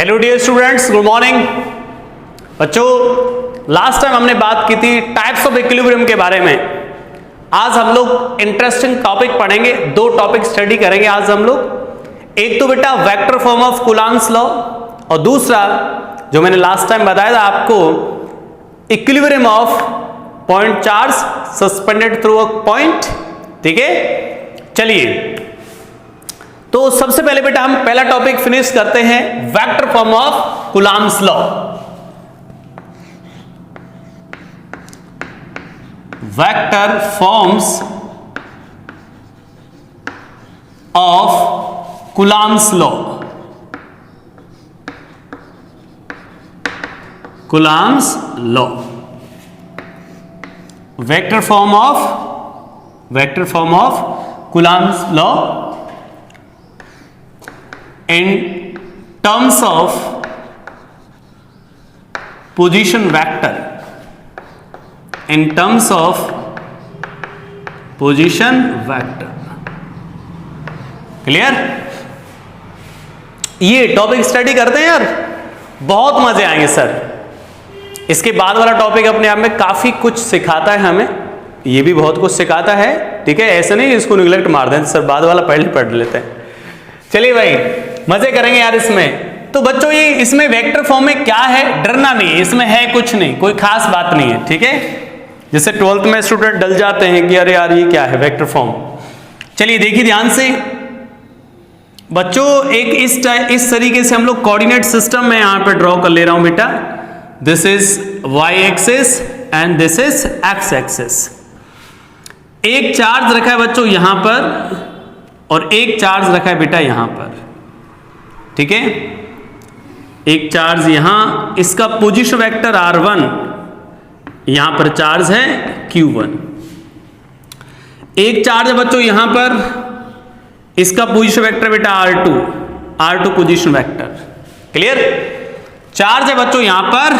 Hello dear students, good morning. बच्चों, last time हमने बात की थी टाइप्स ऑफ इक्विलिब्रियम के बारे में। आज हम लोग इंटरेस्टिंग टॉपिक पढ़ेंगे, दो टॉपिक स्टडी करेंगे आज हम लोग। एक तो बेटा vector form of Coulomb's law, और दूसरा जो मैंने लास्ट टाइम बताया था आपको, equilibrium of point charge suspended through a point. ठीक है, चलिए तो सबसे पहले बेटा हम पहला टॉपिक फिनिश करते हैं, vector form of Coulomb's law. Vector forms of Coulomb's law. Coulomb's law, vector form of Coulomb's law in terms of position vector, in terms of position vector। Clear? ये टॉपिक स्टडी करते हैं यार, बहुत मजे आएंगे sir. इसके बाद वाला टॉपिक अपने आप में काफी कुछ सिखाता है हमें, ये भी बहुत कुछ सिखाता है। ठीक है, ऐसे नहीं इसको निगलेक्ट मार दें सर, बाद वाला पहले पढ़ लेते हैं। चलिए भाई, मजे करेंगे यार इसमें। तो बच्चों ये इसमें वेक्टर फॉर्म में क्या है, डरना नहीं है, इसमें है कुछ नहीं, कोई खास बात नहीं है। ठीक है, जैसे 12th में स्टूडेंट डल जाते हैं कि अरे यार ये क्या है वेक्टर फॉर्म। चलिए देखिए ध्यान से बच्चों, एक इस तरीके से हम लोग कोऑर्डिनेट सिस्टम में यहां पे ड्रॉ कर ले रहा हूं बेटा। This is y axis and this is x axis. एक चार्ज रखा है बच्चों यहां पर और एक चार्ज रखा है बेटा यहां पर। ठीक है, एक चार्ज यहां, इसका पोजीशन वेक्टर r1, यहां पर चार्ज है q1। एक चार्ज है बच्चों यहां पर, इसका पोजीशन वेक्टर बेटा r2 position vector. Clear? Charge है बच्चों यहां पर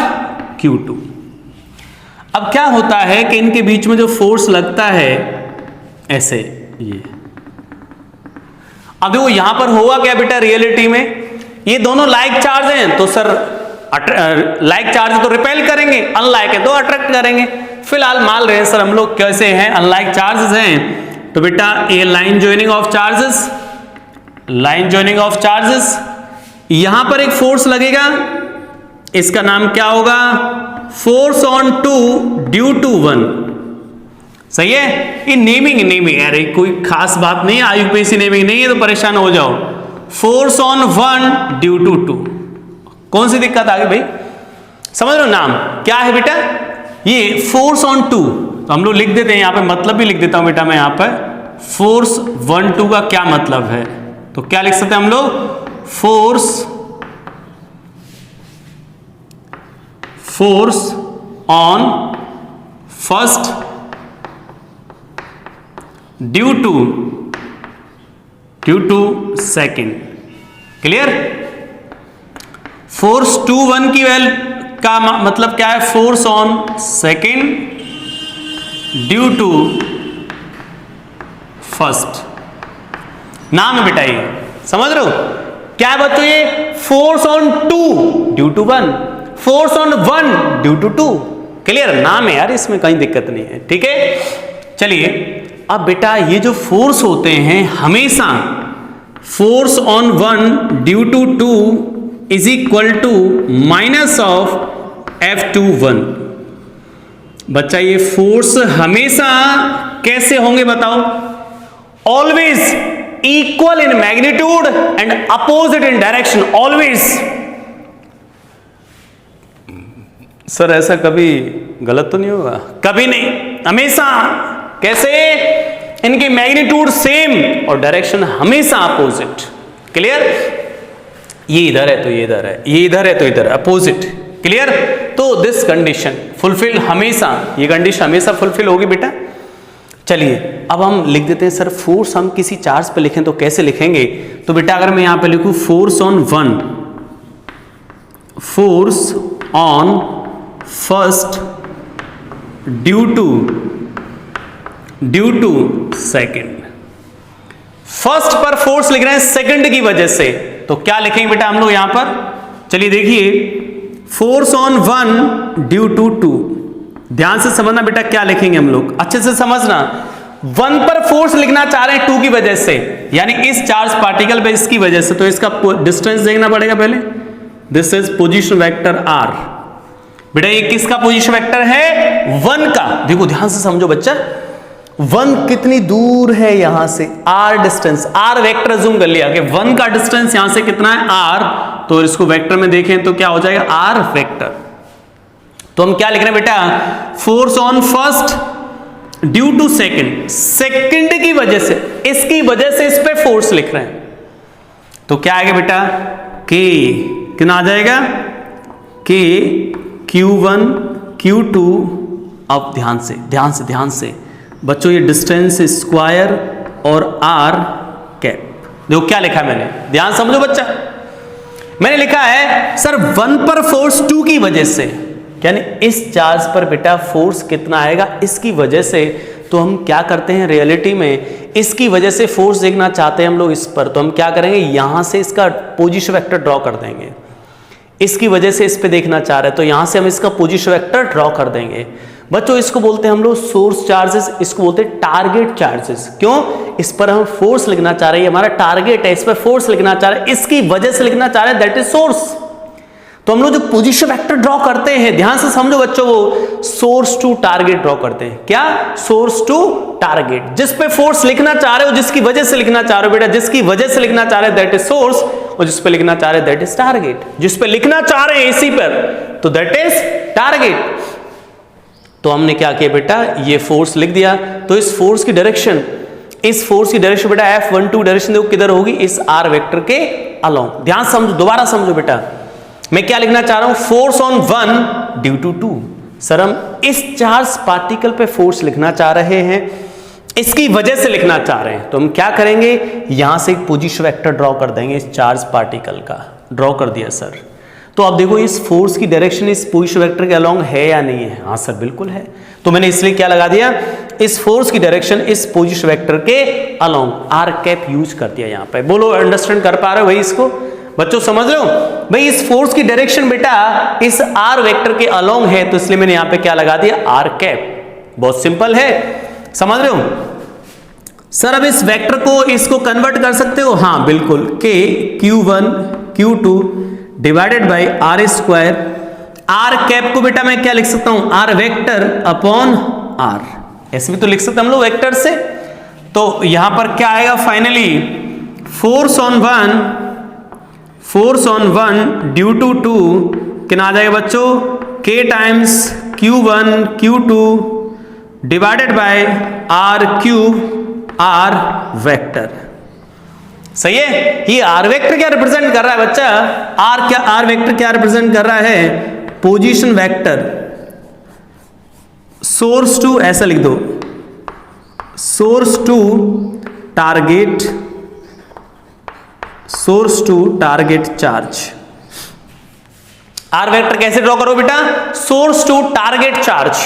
q2। अब क्या होता है कि इनके बीच में जो फोर्स लगता है ऐसे, ये अब देखो यहां पर होगा क्या बेटा, रियलिटी में ये दोनों लाइक चार्ज हैं तो सर लाइक चार्ज तो रिपेल करेंगे, अनलाइक है तो अट्रैक्ट करेंगे। फिलहाल मान रहे हैं सर हम लोग कैसे हैं, अनलाइक चार्जेस हैं, तो बेटा ये line joining of charges, line joining of charges. यहां पर एक फोर्स लगेगा, इसका नाम क्या होगा, फोर्स ऑन 2 ड्यू टू 1। सही है, ये नेमिंग अरे कोई खास बात नहीं है, यूपीएससी नेमिंग नहीं है तो परेशान हो जाओ। फोर्स ऑन 1 ड्यू टू 2, कौन सी दिक्कत आ गई भाई, समझ लो नाम क्या है बेटा, ये फोर्स ऑन 2। तो हम लोग लिख देते हैं यहां पे, मतलब भी लिख देता हूं बेटा मैं यहां पर, फोर्स 1 2 का क्या मतलब है, तो क्या लिख सकते हैं हम लोग, force on first due to second. Clear? Force 2 1 की वैल्यू का मतलब क्या है, force on second due to first. नाम है बेटा ये, समझ रहे हो क्या है बच्चों, ये force on 2 due to 1, force on 1 due to 2। Clear? नाम है यार, इसमें कहीं दिक्कत नहीं है। ठीक है, चलिए अब बेटा ये जो फोर्स होते हैं हमेशा force on 1 due to 2 is equal to minus of F21। बच्चा ये फोर्स हमेशा कैसे होंगे बताओ, always equal in magnitude and opposite in direction. Always sir ऐसा कभी गलत तो नहीं होगा, कभी नहीं, हमेशा। कैसे? इनकी मैग्नीट्यूड सेम और डायरेक्शन हमेशा अपोजिट। क्लियर? ये इधर है तो ये इधर है, ये इधर है तो इधर है, अपोजिट। क्लियर? तो दिस कंडीशन फुलफिल हमेशा, ये कंडीशन हमेशा फुलफिल होगी बेटा। चलिए अब हम लिख देते हैं सर, फोर्स हम किसी चार्ज पे लिखें तो कैसे लिखेंगे, तो बेटा अगर मैं यहां पे लिखूं force on 1, force on first due to second, first पर फोर्स लिख रहे हैं सेकंड की वजह से, तो क्या लिखेंगे बेटा हम लोग यहां पर, चलिए देखिए, फोर्स ऑन 1 ड्यू टू 2, ध्यान से समझना बेटा क्या लिखेंगे हम लोग, अच्छे से समझना। 1 पर फोर्स लिखना चाह रहे हैं 2 की वजह से, यानी इस चार्ज पार्टिकल पे इसकी वजह से, तो इसका डिस्टेंस देखना पड़ेगा पहले। This is position vector r. बेटा ये किसका पोजीशन वेक्टर है? 1 का। देखो ध्यान से समझो बच्चा, 1 कितनी दूर है यहां से, r distance, r vector assume कर लिया कि 1 का डिस्टेंस यहां से कितना है, आर, तो इसको वेक्टर में देखें तो क्या हो जाएगा, आर वेक्टर। तो हम क्या लिख रहे हैं बेटा, force on first due to second, second की वजह से, इसकी वजह से इस पे फोर्स लिख रहे हैं, तो क्या आएगा बेटा, के, कितना आ जाएगा, के Q1 Q2। अब ध्यान से बच्चों, ये डिस्टेंस स्क्वायर और आर कैप, देखो क्या लिखा है मैंने, ध्यान समझो बच्चा। मैंने लिखा है सर 1 पर फोर्स 2 की वजह से, यानी इस चार्ज पर बेटा फोर्स कितना आएगा, इसकी वजह से। तो हम क्या करते हैं रियलिटी में, इसकी वजह से फोर्स देखना चाहते हैं हम लोग इस पर, तो हम क्या करेंगे, यहां से इसका पोजीशन वेक्टर ड्रॉ कर देंगे। इसकी वजह से इस पे देखना चाह रहे हैं तो यहां से हम इसका पोजीशन वेक्टर ड्रॉ कर देंगे। बच्चों इसको बोलते हैं हम लोग सोर्स चार्जेस, इसको बोलते हैं टारगेट चार्जेस। क्यों? इस पर हम फोर्स लिखना चाह रहे हैं, हमारा टारगेट है, इस पर फोर्स लिखना चाह रहे हैं, इसकी वजह से लिखना चाह रहे हैं, दैट इज सोर्स। तो हम लोग जो पोजीशन वेक्टर ड्रॉ करते हैं, ध्यान से समझो बच्चों, वो सोर्स टू टारगेट ड्रॉ करते हैं। क्या? सोर्स टू टारगेट, जिस पे फोर्स लिखना चाह रहे हो, जिसकी वजह से लिखना चाह रहे हो बेटा, जिसकी वजह से लिखना चाह रहे हैं दैट इज सोर्स, और जिस पे लिखना चाह रहे हैं दैट इज टारगेट। जिस पे लिखना चाह रहे हैं इसी पर, तो दैट इज टारगेट। तो हमने क्या किया बेटा, ये फोर्स लिख दिया। तो इस फोर्स की डायरेक्शन, बेटा F12 डायरेक्शन देखो किधर होगी, इस आर वेक्टर के अलोंग। ध्यान समझो, दोबारा समझो बेटा, मैं क्या लिखना चाह रहा हूं, force on 1 due to 2। Sir हम इस चार्ज पार्टिकल पे फोर्स लिखना चाह रहे हैं, इसकी वजह से लिखना चाह रहे हैं, तो हम क्या करेंगे, यहां से एक पोजीशन वेक्टर ड्रॉ कर देंगे इस चार्ज पार्टिकल का। ड्रॉ कर दिया सर। तो अब देखो इस फोर्स की डायरेक्शन इस पोजीशन वेक्टर के अलोंग है या नहीं है? हाँ सर बिल्कुल है। तो मैंने इसलिए क्या लगा दिया, इस फोर्स की डायरेक्शन इस पोजीशन वेक्टर के अलोंग, आर कैप यूज कर दिया यहां पे। बोलो अंडरस्टैंड कर पा रहे हो भाई इसको? बच्चों समझ रहे हो भाई, इस फोर्स की डायरेक्शन बेटा इस आर वेक्टर के अलोंग है, तो इसलिए मैंने यहां पे क्या लगा दिया, आर कैप। बहुत सिंपल है, समझ रहे हो? सर अब इस वेक्टर को इसको कन्वर्ट कर सकते हो? हाँ बिल्कुल, के Q1 Q2 divided by r square. R cap को बेटा मैं क्या लिख सकता हूं, आर वेक्टर अपॉन आर, ऐसे भी तो लिख सकते हम लोग वेक्टर से। तो यहां पर क्या आएगा finally, force on 1 due to 2 कितना आ जाएगा बच्चों, K times Q1 Q2 divided by r cube r vector. सही है? ये आर वेक्टर क्या रिप्रेजेंट कर रहा है बच्चा, आर वेक्टर क्या रिप्रेजेंट कर रहा है, पोजीशन वेक्टर। सोर्स टू, ऐसा लिख दो, source to target charge. R vector कैसे ड्रॉ करो बेटा, source to target charge.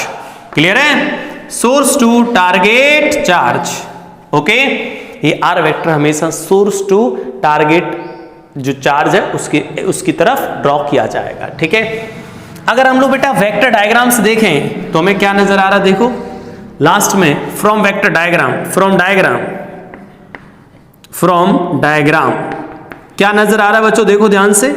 Clear है? Source to target charge. Okay, ये आर वेक्टर हमेशा सोर्स टू टारगेट जो चार्ज है उसकी तरफ ड्रॉ किया जाएगा। ठीक है? अगर हम लोग बेटा वेक्टर डायग्राम से देखें तो हमें क्या नजर आ रहा है, देखो लास्ट में from vector diagram, from diagram क्या नजर आ रहा है बच्चों, देखो ध्यान से,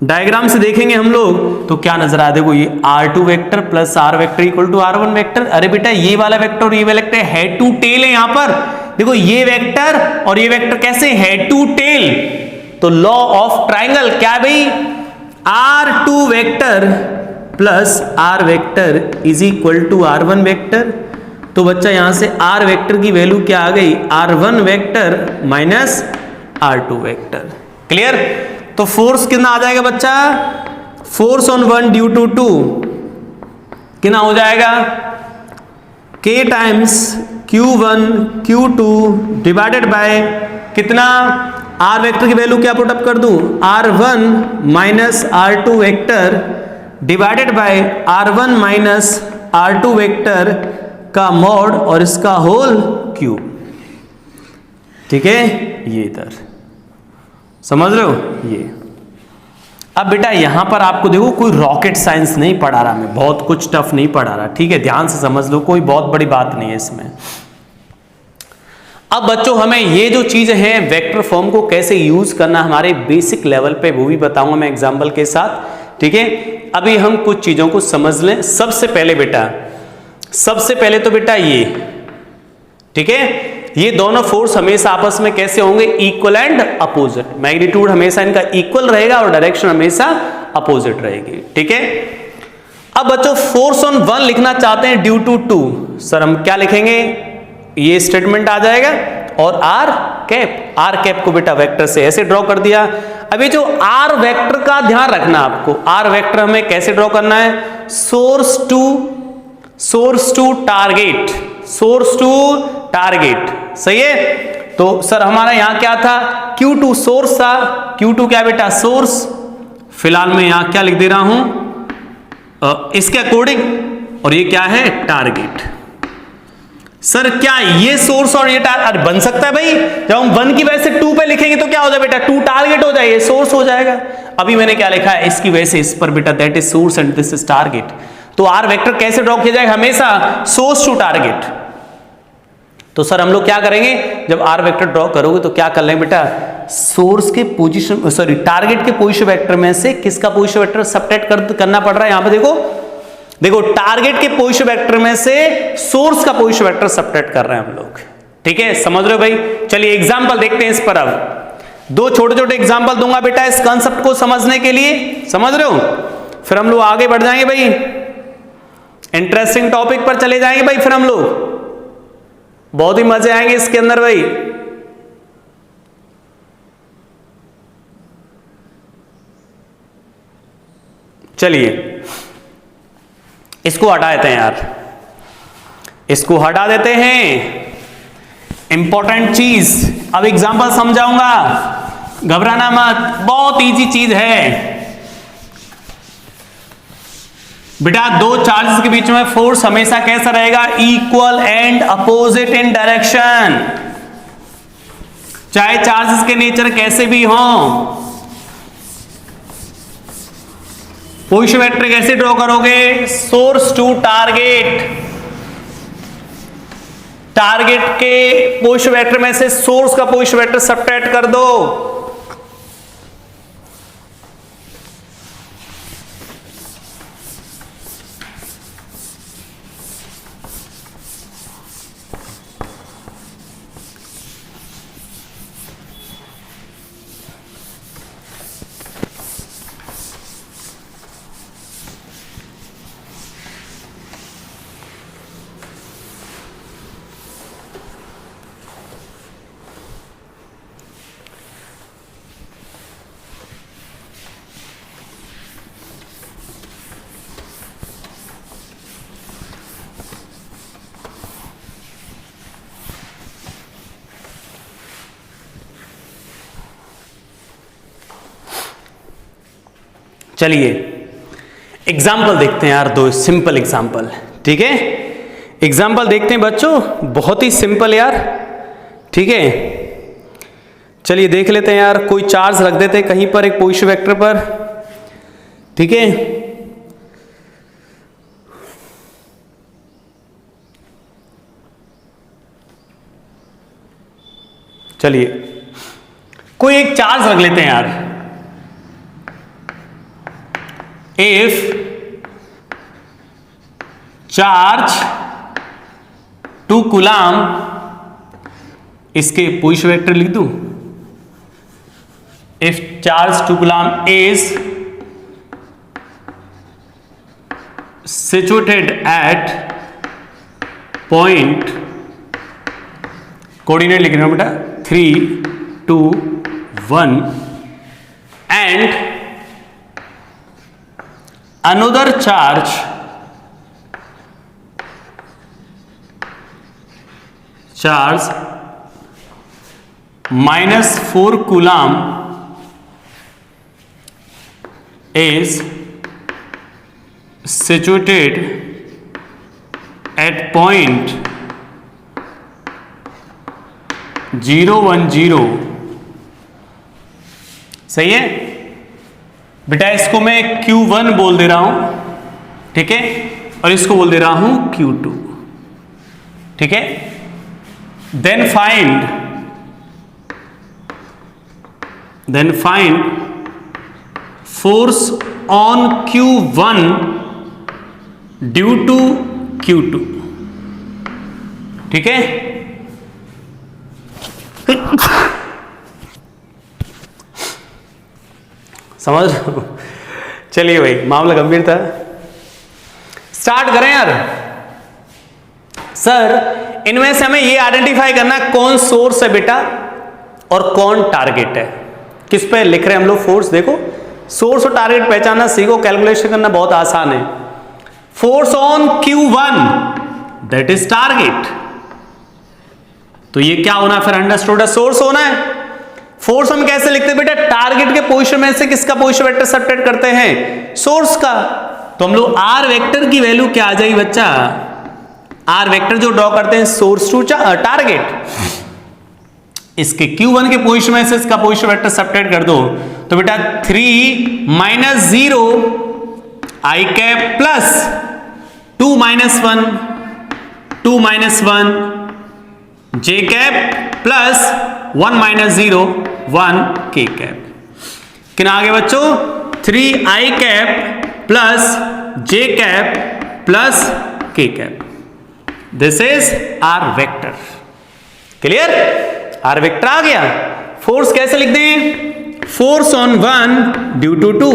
डायग्राम से देखेंगे हम लोग तो क्या नजर आ रहा है, देखो ये R2 vector plus R vector equal to R1 vector. अरे बेटा ये वाला वेक्टर और ये वाला वेक्टर हेड टू टेल है यहां पर। देखो ये वेक्टर और ये वेक्टर कैसे हेड टू टेल, तो लॉ ऑफ ट्राइंगल क्या है भाई, R2 vector plus R vector is equal to R1 vector. तो बच्चा यहां से R वेक्टर की वैल्यू क्या आ गई, R1 vector minus R2 vector. Clear? तो फोर्स कितना आ जाएगा बच्चा, फोर्स ऑन 1 ड्यू टू 2 कितना हो जाएगा, K times Q1 Q2 divided bye कितना, R वेक्टर की वैल्यू क्या पुटअप कर दूं, R1 minus R2 vector divided by R1 minus R2 vector का मॉड और इसका होल क्यूब। ठीक है? ये इधर समझ रहे हो ये। अब बेटा यहां पर आपको देखो कोई रॉकेट साइंस नहीं पढ़ा रहा, मैं बहुत कुछ टफ नहीं पढ़ा रहा, ठीक है, ध्यान से समझ लो, कोई बहुत बड़ी बात नहीं है इसमें। अब बच्चों हमें ये जो चीजें हैं वेक्टर फॉर्म को कैसे यूज करना हमारे बेसिक लेवल पे वो भी बताऊंगा मैं एग्जांपल के साथ, ठीक है। अभी हम कुछ चीजों को समझ लें। सबसे पहले तो बेटा ये, ठीक है, ये दोनों फोर्स हमेशा आपस में कैसे होंगे, इक्वल एंड अपोजिट। मैग्नीट्यूड हमेशा इनका इक्वल रहेगा और डायरेक्शन हमेशा अपोजिट रहेगी, ठीक है। अब बच्चों फोर्स ऑन वन लिखना चाहते हैं ड्यू टू टू, सर हम क्या लिखेंगे, ये स्टेटमेंट आ जाएगा और आर कैप को बेटा वेक्टर से ऐसे ड्रॉ कर दिया। अभी जो आर वेक्टर का ध्यान रखना आपको, आर वेक्टर हमें कैसे ड्रॉ करना है, सोर्स टू टारगेट, सही है। तो सर हमारा यहां क्या था, Q2 सोर्स था, Q2 क्या बेटा सोर्स, फिलहाल मैं यहां क्या लिख दे रहा हूं इसके अकॉर्डिंग, और ये क्या है टारगेट। सर क्या ये सोर्स और ये टारगेट बन सकता है भाई, जब हम 1 की वजह से 2 पे लिखेंगे तो क्या हो जाए बेटा, 2 टारगेट हो जाए, ये सोर्स हो जाएगा। अभी मैंने क्या लिखा है, इसकी वजह से इस पर बेटा that is source and this is target. तो आर वेक्टर कैसे ड्रॉ किया जाएगा, हमेशा सोर्स टू टारगेट। तो सर हम लोग क्या करेंगे, जब आर वेक्टर ड्रॉ करोगे तो क्या कर लेंगे बेटा, सोर्स के पोजीशन टारगेट के पोजीशन वेक्टर में से किसका पोजीशन वेक्टर सबट्रैक्ट करना पड़ रहा है, यहां पे देखो टारगेट के पोजीशन वेक्टर में से सोर्स का पोजीशन वेक्टर सबट्रैक्ट कर रहे हैं हम लोग, ठीक है, समझ रहे हो भाई। चलिए एग्जांपल देखते हैं इस पर। अब 2 छोटे एग्जांपल दूंगा बेटा इस कंसेप्ट को समझने के लिए, समझ रहे हो, फिर हम लोग आगे बढ़ जाएंगे भाई, इंटरेस्टिंग टॉपिक पर चले जाएंगे भाई, फिर हम लोग बहुत ही मजे आएंगे इसके अंदर भाई। चलिए इसको हटा देते हैं यार, इसको हटा देते हैं, इंपॉर्टेंट चीज। अब एग्जांपल समझाऊंगा, घबराना मत, बहुत इजी चीज है बेटा। 2 चार्जेस के बीच में फोर्स हमेशा कैसा रहेगा, equal and opposite in direction, चाहे चार्जेस के नेचर कैसे भी हों। पोजीशन वेक्टर कैसे ड्रॉ करोगे, सोर्स टू टारगेट के पोजीशन वेक्टर में से सोर्स का पोजीशन वेक्टर सबट्रैक्ट कर दो। चलिए एग्जाम्पल देखते हैं यार, 2 सिंपल एग्जाम्पल, ठीक है। एग्जाम्पल देखते हैं बच्चों, बहुत ही सिंपल यार, ठीक है। चलिए देख लेते हैं यार, कोई चार्ज रख देते हैं कहीं पर एक पोजीशन वेक्टर पर, ठीक है। चलिए कोई एक चार्ज रख लेते हैं यार, if charge 2 कूलम, इसके पोजीशन वेक्टर लिख दूं, if charge 2 coulomb is situated at point, coordinate लिख रहा हूं बेटा 3, 2, 1 and another charge -4 coulomb is situated at point 0, 1, 0, सही है। बेटा इसको मैं Q1 बोल दे रहा हूं, ठीक है, और इसको बोल दे रहा हूं Q2, ठीक है। Then find force on Q1 due to Q2, ठीक है। समझ रहे हो? चलिए भाई, मामला गंभीर था, स्टार्ट करें यार। सर इनमें से हमें ये आइडेंटिफाई करना कौन सोर्स है बेटा और कौन टारगेट है। किस पे लिख रहे हैं हम लोग फोर्स? देखो, सोर्स और टारगेट पहचानना सीखो, कैलकुलेशन करना बहुत आसान है। Force on Q1 that is target, तो ये क्या होना फिर? अंडरस्टूड है, सोर्स होना है। फोर्स हम कैसे लिखते हैं बेटा? टारगेट के पोजीशन में से किसका पोजीशन वेक्टर सबट्रैक्ट करते हैं? सोर्स का। तो हम लोग आर वेक्टर की वैल्यू क्या आ जाएगी बच्चा? आर वेक्टर जो ड्रॉ करते हैं सोर्स टू टारगेट, इसके Q1 के पोजीशन में से इसका पोजीशन वेक्टर सबट्रैक्ट कर दो, तो बेटा 3 - 0 i cap plus 2 - 1 2 - 1 j cap plus 1 - 0 1 k cap. किन आगे बच्चों? 3i cap plus j cap plus k cap. This is R vector. Clear? R vector आ गया। फोर्स कैसे लिख दें? फोर्स ऑन 1 ड्यू टू 2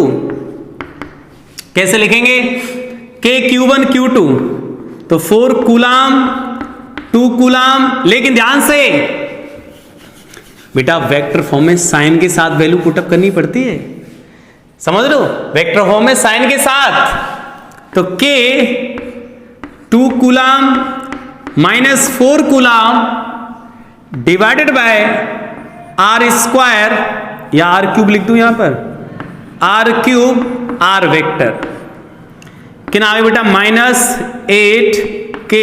कैसे लिखेंगे? k Q1 Q2, तो 4 कूलाम 2 कूलाम। लेकिन ध्यान से बेटा वेक्टर फॉर्म में साइन के साथ वैल्यू पुटअप करनी पड़ती है, समझ लो, वेक्टर फॉर्म में साइन के साथ। तो k 2 coulomb minus 4 coulomb divided by r square, या आर क्यूब लिख दूं यहां पर, आर क्यूब आर वेक्टर। किन आगे बेटा? -8 k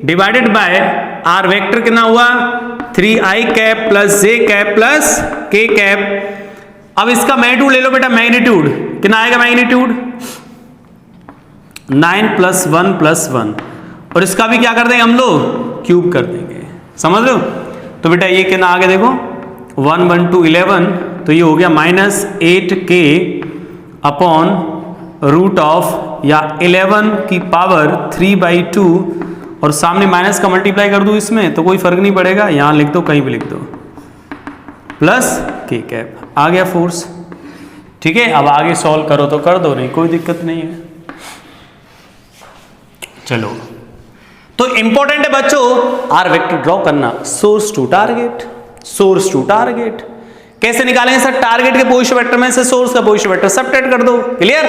divided by r vector कितना हुआ? 3i cap plus j cap plus k cap. अब इसका मैग्नीट्यूड ले लो बेटा, मैग्नीट्यूड कितना आएगा? मैग्नीट्यूड 9 + 1 + 1, और इसका भी क्या कर देंगे हम लोग? क्यूब कर देंगे, समझ लो। तो बेटा ये कितना आगे देखो, 1 1 2 11, तो ये हो गया -8k अपॉन रूट ऑफ या 11 की पावर 3/2, और सामने माइनस का मल्टीप्लाई कर दूं इसमें तो कोई फर्क नहीं पड़ेगा, यहां लिख दो, कहीं भी लिख दो, प्लस k कैप। आ गया फोर्स, ठीक है। अब आगे सॉल्व करो तो कर दो, नहीं कोई दिक्कत नहीं है। चलो, तो इंपॉर्टेंट है बच्चों आर वेक्टर ड्रॉ करना, source to target, source to target. कैसे निकालेंगे सर? टारगेट के पोजीशन वेक्टर में से सोर्स का पोजीशन वेक्टर सबट्रैक्ट कर दो। क्लियर?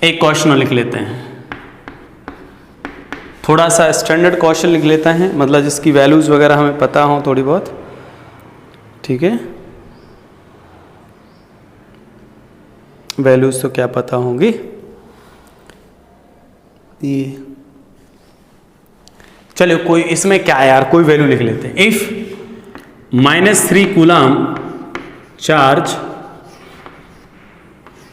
एक क्वेश्चन लिख लेते हैं, थोड़ा सा स्टैंडर्ड क्वेश्चन लिख लेते हैं, मतलब जिसकी वैल्यूज वगैरह हमें पता हो थोड़ी बहुत, ठीक है। वैल्यूज तो क्या पता होंगी, ये चलो कोई इसमें क्या है यार, कोई वैल्यू लिख लेते हैं। इफ -3 कूलाम चार्ज,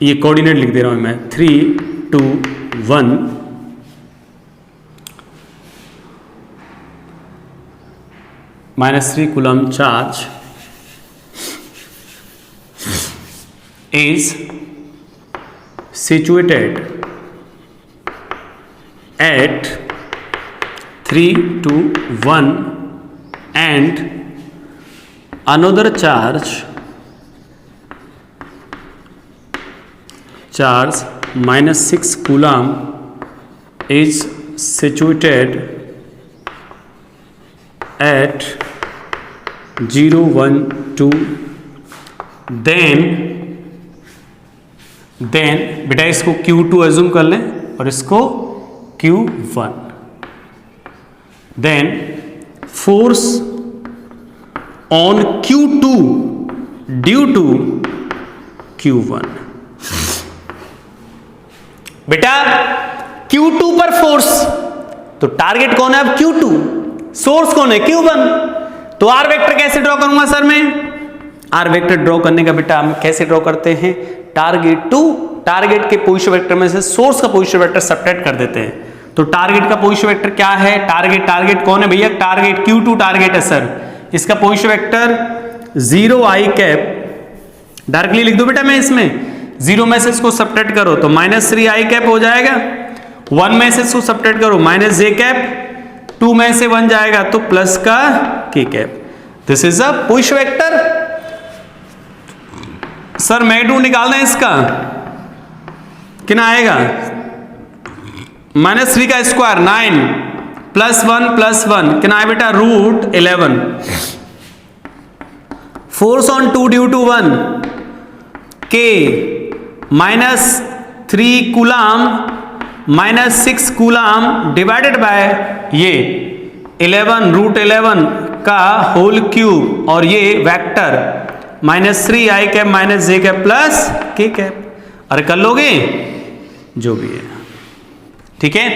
ये कोऑर्डिनेट लिख दे रहा हूं मैं, 3 2 1, -3 coulomb charge is situated at 3 to 1 and another charge -6 coulomb is situated at 0 1 2, then बेटा इसको Q2 एज्यूम कर लें और इसको Q1, then force on Q2 due to Q1। बेटा Q2 पर फोर्स, तो टारगेट कौन है अब? Q2, सोर्स कौन है? Q1। तो आर वेक्टर कैसे ड्रॉ करूंगा सर मैं? आर वेक्टर ड्रॉ करने का बेटा हम कैसे ड्रॉ करते हैं, टारगेट टू टारगेट के पोजीशन वेक्टर में से सोर्स का पोजीशन वेक्टर सब्ट्रैक्ट कर देते हैं। तो टारगेट का पोजीशन वेक्टर क्या है, टारगेट कौन है भैया, टारगेट Q2 टारगेट है सर, इसका position vector 0 i cap, directly लिख दो बेटा मैं इसमें, 0 में से इसको सब्ट्रैक्ट करो तो -3 i कैप हो जाएगा, 1 में से इसको सब्ट्रैक्ट करो -j कैप, 2 में से 1 जाएगा तो प्लस का k cap. This is a position vector. Sir magnitude निकालना है इसका, कितना आएगा, -3 का स्क्वायर 9 +1 कितना है बेटा, √11, force on 2 due to 1 k -3 coulomb -6 coulomb divided by ये 11 √11 का होल क्यूब और ये vector -3 i cap -j cap plus k cap. अरे कर लोगे जो भी है, ठीक है।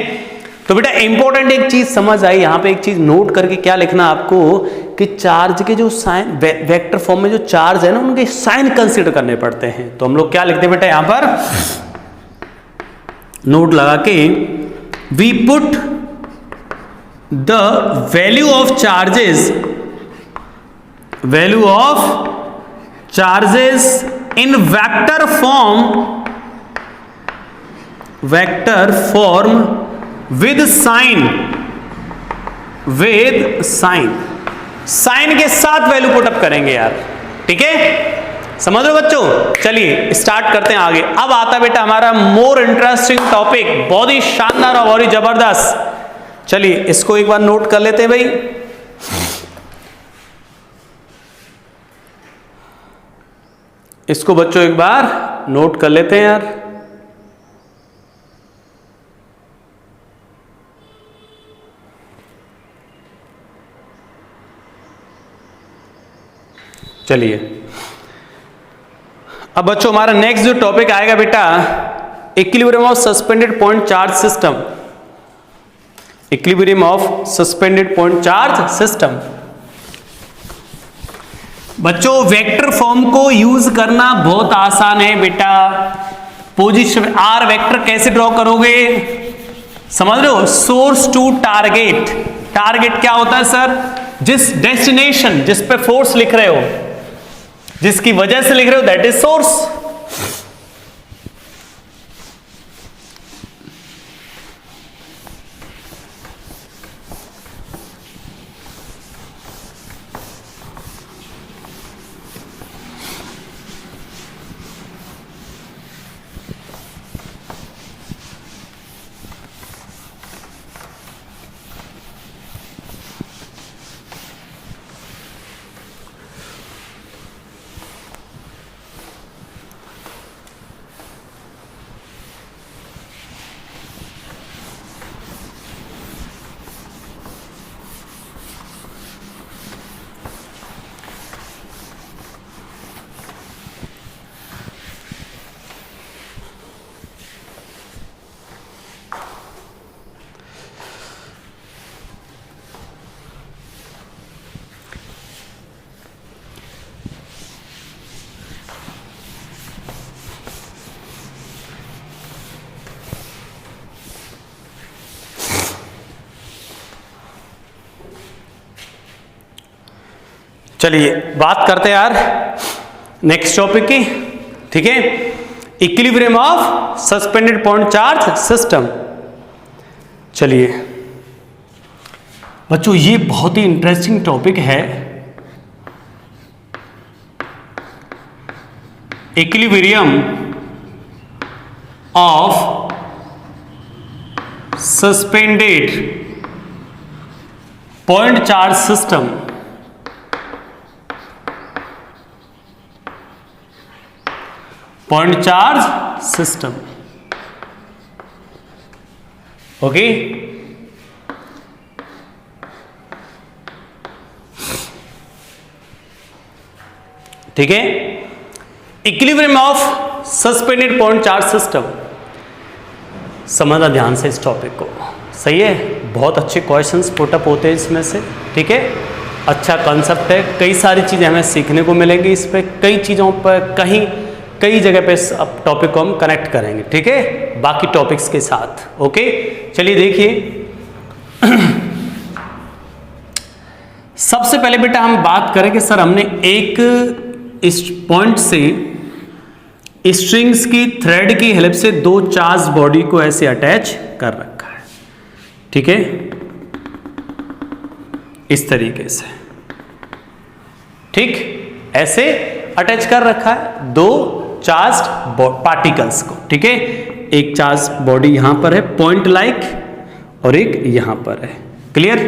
तो बेटा इंपॉर्टेंट एक चीज समझ आई, यहां पे एक चीज नोट करके क्या लिखना आपको कि चार्ज के जो साइन वेक्टर फॉर्म में जो चार्ज है ना उनके साइन कंसीडर करने पड़ते हैं। तो हम लोग क्या लिखते हैं बेटा यहां पर नोट लगा के, we put the value of charges in vector form with sign के साथ वैल्यू पुटअप करेंगे यार, ठीक है, समझ लो बच्चों। चलिए स्टार्ट करते हैं आगे। अब आता बेटा हमारा मोर इंटरेस्टिंग टॉपिक, बहुत ही शानदार और बहुत ही जबरदस्त। चलिए इसको एक बार नोट कर लेते हैं भाई। इसको बच्चों एक बार नोट कर लेते हैं यार। चलिए अब बच्चों हमारा नेक्स्ट जो टॉपिक आएगा बेटा, equilibrium of suspended point charge system. Equilibrium of suspended point charge system. बच्चों वेक्टर फॉर्म को यूज करना बहुत आसान है बेटा। पोजीशन आर वेक्टर कैसे ड्रॉ करोगे, समझ रहे हो, सोर्स टू टारगेट। टारगेट क्या होता है सर, जिस डेस्टिनेशन जिस पे फोर्स लिख रहे हो, जिसकी वजह से लिख रहे हो, दैट इज सोर्स। चलिए बात करते हैं यार नेक्स्ट टॉपिक की, ठीक है, equilibrium of suspended point charge system. चलिए बच्चों ये बहुत ही इंटरेस्टिंग टॉपिक है। Equilibrium of suspended point charge system. Point charge system, okay. ठीक है, equilibrium of suspended point charge system. समझना ध्यान से इस टॉपिक को, सही है, बहुत अच्छे क्वेश्चंस पुटअप होते हैं इसमें से, ठीक है। अच्छा कॉन्सेप्ट है, कई सारी चीज़ें हमें सीखने को मिलेंगी इस पे, कई चीज़ों पर कई जगह पे इस टॉपिक को हम कनेक्ट करेंगे, ठीक है, बाकी टॉपिक्स के साथ। ओके, चलिए देखिए सबसे पहले बेटा हम बात करें कि सर हमने एक इस पॉइंट से स्ट्रिंग्स की थ्रेड की हेल्प से दो चार्ज बॉडी को ऐसे अटैच कर रखा है, ठीक है, इस तरीके से, ठीक, ऐसे अटैच कर रखा है दो चार्ज्ड पार्टिकल्स को, ठीक है, एक चार्ज बॉडी यहां पर है पॉइंट लाइक और एक यहां पर है, क्लियर।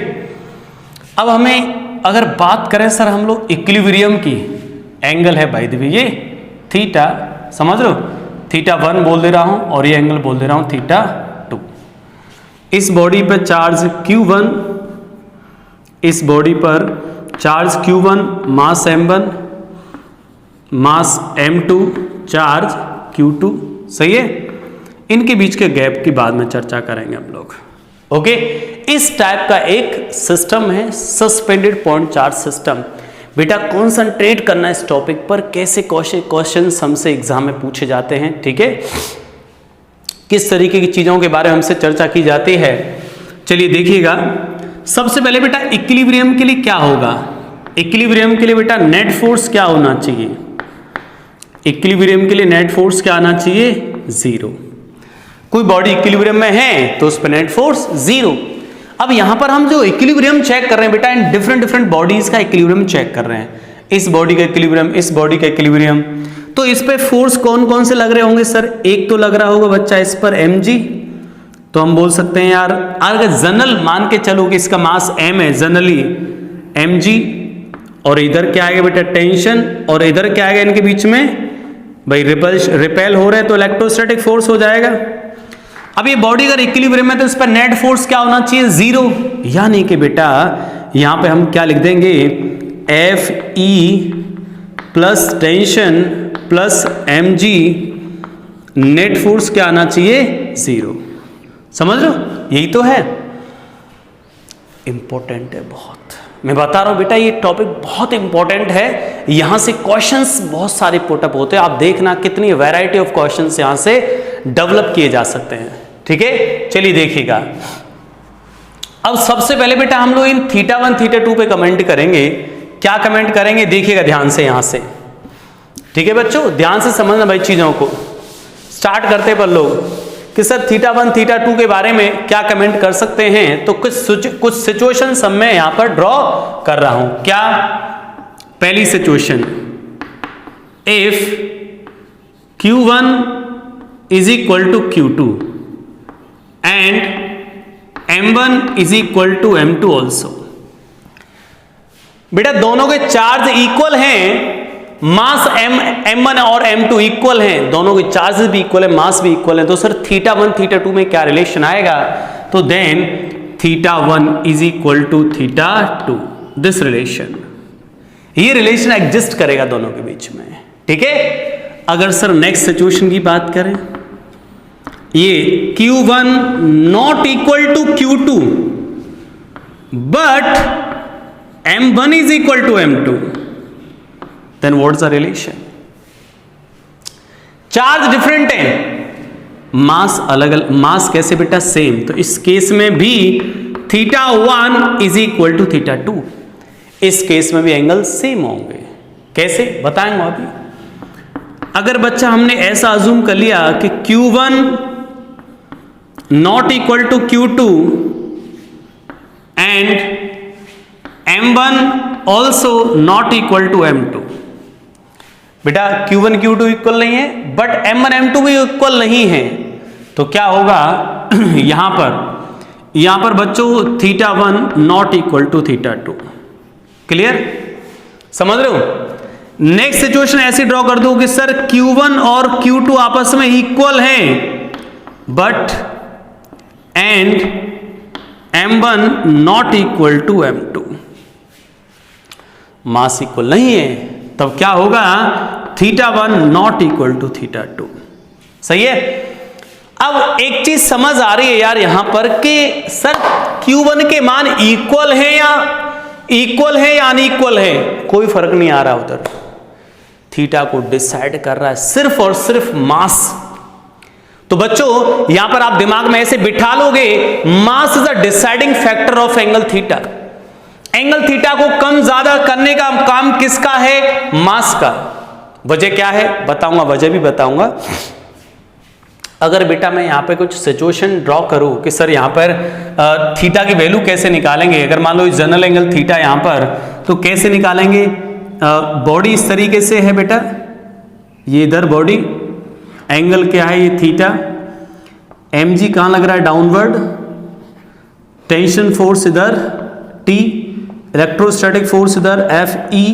अब हमें अगर बात करें सर हम लोग इक्विलिब्रियम की, एंगल है बाय द वे ये थीटा, समझ लो, थीटा 1 बोल दे रहा हूं और ये एंगल बोल दे रहा हूं थीटा 2। इस बॉडी पर चार्ज Q1, इस बॉडी पर चार्ज Q1, मास M1, मास M2, चार्ज Q2, सही है। इनके बीच के गैप की बाद में चर्चा करेंगे हम लोग। ओके, इस टाइप का एक सिस्टम है सस्पेंडेड पॉइंट चार्ज सिस्टम। बेटा कॉन्सेंट्रेट करना इस टॉपिक पर, कैसे क्वेश्चन हमसे एग्जाम में पूछे जाते हैं, ठीक है, किस तरीके की चीजों के बारे में हमसे चर्चा की जाती है। चलिए देखिएगा, सबसे पहले बेटा इक्विलिब्रियम के लिए क्या होगा, इक्विलिब्रियम के लिए बेटा नेट फोर्स क्या होना चाहिए, इक्विलिब्रियम के लिए नेट फोर्स क्या आना चाहिए, 0। कोई बॉडी इक्विलिब्रियम में है तो उस पर नेट फोर्स 0। अब यहां पर हम जो इक्विलिब्रियम चेक कर रहे हैं बेटा, इन डिफरेंट बॉडीज का इक्विलिब्रियम चेक कर रहे हैं, इस बॉडी का इक्विलिब्रियम, इस बॉडी का इक्विलिब्रियम, तो इस पे फोर्स कौन कौन से लग रहे होंगे सर, एक तो लग रहा होगा बच्चा इस पर mg, तो हम बोल सकते हैं यार, अगर जनरल मान के चलो कि इसका मास m है, जनरली mg, और इधर क्या आएगा बेटा टेंशन, और इधर क्या आएगा इनके बीच में भाई रिपेल हो रहे हैं तो इलेक्ट्रोस्टैटिक फोर्स हो जाएगा। अब ये बॉडी अगर इक्विलिब्रियम में तो इस पर नेट फोर्स क्या होना चाहिए, 0, यानी कि बेटा यहां पे हम क्या लिख देंगे, Fe plus tension plus mg, net force क्या आना चाहिए, 0। समझ लो, यही तो है, इंपॉर्टेंट है बहुत, मैं बता रहा हूं बेटा ये टॉपिक बहुत इंपॉर्टेंट है, यहां से क्वेश्चंस बहुत सारे पुटअप होते हैं, आप देखना कितनी वैरायटी ऑफ क्वेश्चंस यहां से डेवलप किए जा सकते हैं, ठीक है। चलिए देखिएगा, अब सबसे पहले बेटा हम लोग इन थीटा 1 थीटा 2 पे कमेंट करेंगे, क्या कमेंट करेंगे देखिएगा ध्यान से यहां से, ठीक है बच्चों, ध्यान से समझना भाई चीजों को। स्टार्ट करते पर लोग कि सर थीटा 1 थीटा 2 के बारे में क्या कमेंट कर सकते हैं, तो कुछ सिचुएशन सब मैं यहां पर ड्रॉ कर रहा हूं। क्या, पहली situation, if Q1 is equal to Q2 and M1 is equal to M2 also. बेटा दोनों के चार्ज इक्वल हैं, मास M1 और M2 इक्वल हैं, दोनों के चार्जेस भी इक्वल है, मास भी इक्वल है, तो सर थीटा 1 थीटा 2 में क्या रिलेशन आएगा, तो then theta 1 is equal to theta 2, this relation, ये रिलेशन एग्जिस्ट करेगा दोनों के बीच में, ठीक है। अगर सर नेक्स्ट सिचुएशन की बात करें, ये Q1 not equal to Q2 but M1 is equal to M2, then what's the relation? Charge different है, मास अलग अलग, मास कैसे बेटा सेम, तो इस केस में भी theta 1 is equal to theta 2, इस केस में भी एंगल सेम होंगे, कैसे बताएंगे अभी। अगर बच्चा हमने ऐसा अज्यूम कर लिया कि Q1 not equal to Q2 and M1 also not equal to M2, बेटा Q1 Q2 इक्वल नहीं है बट M1 M2 भी इक्वल नहीं है, तो क्या होगा यहां पर बच्चों theta 1 not equal to theta 2, clear, समझ रहे हो। नेक्स्ट सिचुएशन ऐसे ड्रॉ कर दो कि सर Q1 और Q2 आपस में इक्वल हैं but and M1 not equal to M2, mass equal नहीं है, तब क्या होगा theta 1 not equal to theta 2, सही है। अब एक चीज समझ आ रही है यार यहां पर कि सर Q1 के मान इक्वल हैं या इक्वल है या अनइक्वल है, कोई फर्क नहीं आ रहा उधर। थीटा को डिसाइड कर रहा है सिर्फ और सिर्फ मास। तो बच्चों यहां पर आप दिमाग में ऐसे बिठा लोगे, mass is the deciding factor of angle theta. Angle theta को कम ज्यादा करने का काम किसका है? मास का। वजह क्या है बताऊंगा, वजह भी बताऊंगा। अगर बेटा मैं यहां पे कुछ सिचुएशन ड्रॉ करूं कि सर यहां पर थीटा की वैल्यू कैसे निकालेंगे, अगर मान लो जनरल एंगल थीटा यहां पर, तो कैसे निकालेंगे? बॉडी इस तरीके से है बेटा, ये इधर बॉडी, एंगल क्या है? ये थीटा। mg कहां लग रहा है? डाउनवर्ड। टेंशन फोर्स इधर T, इलेक्ट्रोस्टैटिक फोर्स इधर Fe।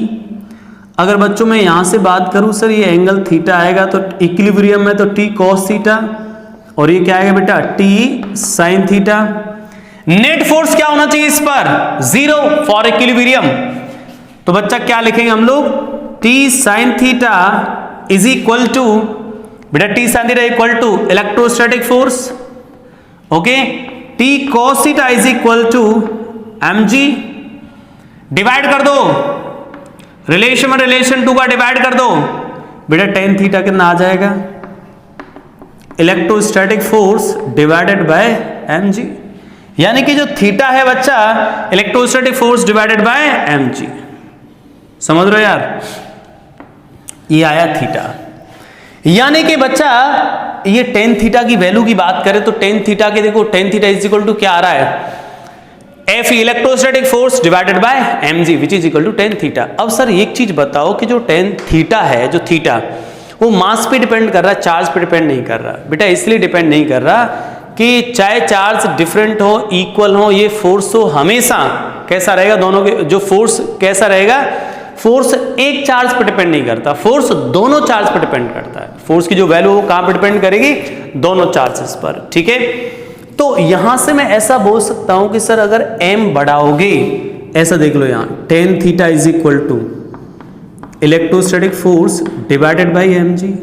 अगर बच्चों मैं यहां से बात करूं सर ये एंगल थीटा आएगा तो इक्विलिब्रियम में तो T cos थीटा, और ये क्या आएगा बेटा? T sin theta. Net force क्या होना चाहिए इस पर? 0 फॉर इक्विलिब्रियम। तो बच्चा क्या लिखेंगे हम लोग? T sin theta is equal to बेटा T sin theta equal to electrostatic force, okay. T cos theta is equal to mg। Divide कर दो, रिलेशन में रिलेशन 2 का डिवाइड कर दो बेटा, tan थीटा कितना आ जाएगा? Electrostatic force divided by mg, यानी कि जो थीटा है बच्चा electrostatic force divided by mg। समझ रहे हो यार? ये आया थीटा। यानी कि बच्चा ये tan थीटा की वैल्यू की बात करें तो tan थीटा के देखो, tan theta is equal to क्या आ रहा है? F electrostatic force divided by mg which is equal to tan theta. अब सर एक चीज बताओ कि जो tan थीटा है, जो थीटा वो मास पे डिपेंड कर रहा है, चार्ज पे डिपेंड नहीं कर रहा बेटा। इसलिए डिपेंड नहीं कर रहा कि चाहे चार्ज डिफरेंट हो, इक्वल हो, ये फोर्स हो हमेशा कैसा रहेगा? दोनों के जो फोर्स कैसा रहेगा? फोर्स एक चार्ज पर डिपेंड नहीं करता, फोर्स दोनों चार्ज पर डिपेंड करता है। फोर्स की जो वैल्यू वो कहां पर डिपेंड करेगी? दोनों चार्जेस पर, ठीक है। तो यहां से मैं ऐसा बोल सकता हूं कि सर अगर m बढ़ाओगे, ऐसा देख लो यहां tan theta is equal to electrostatic force divided by mg।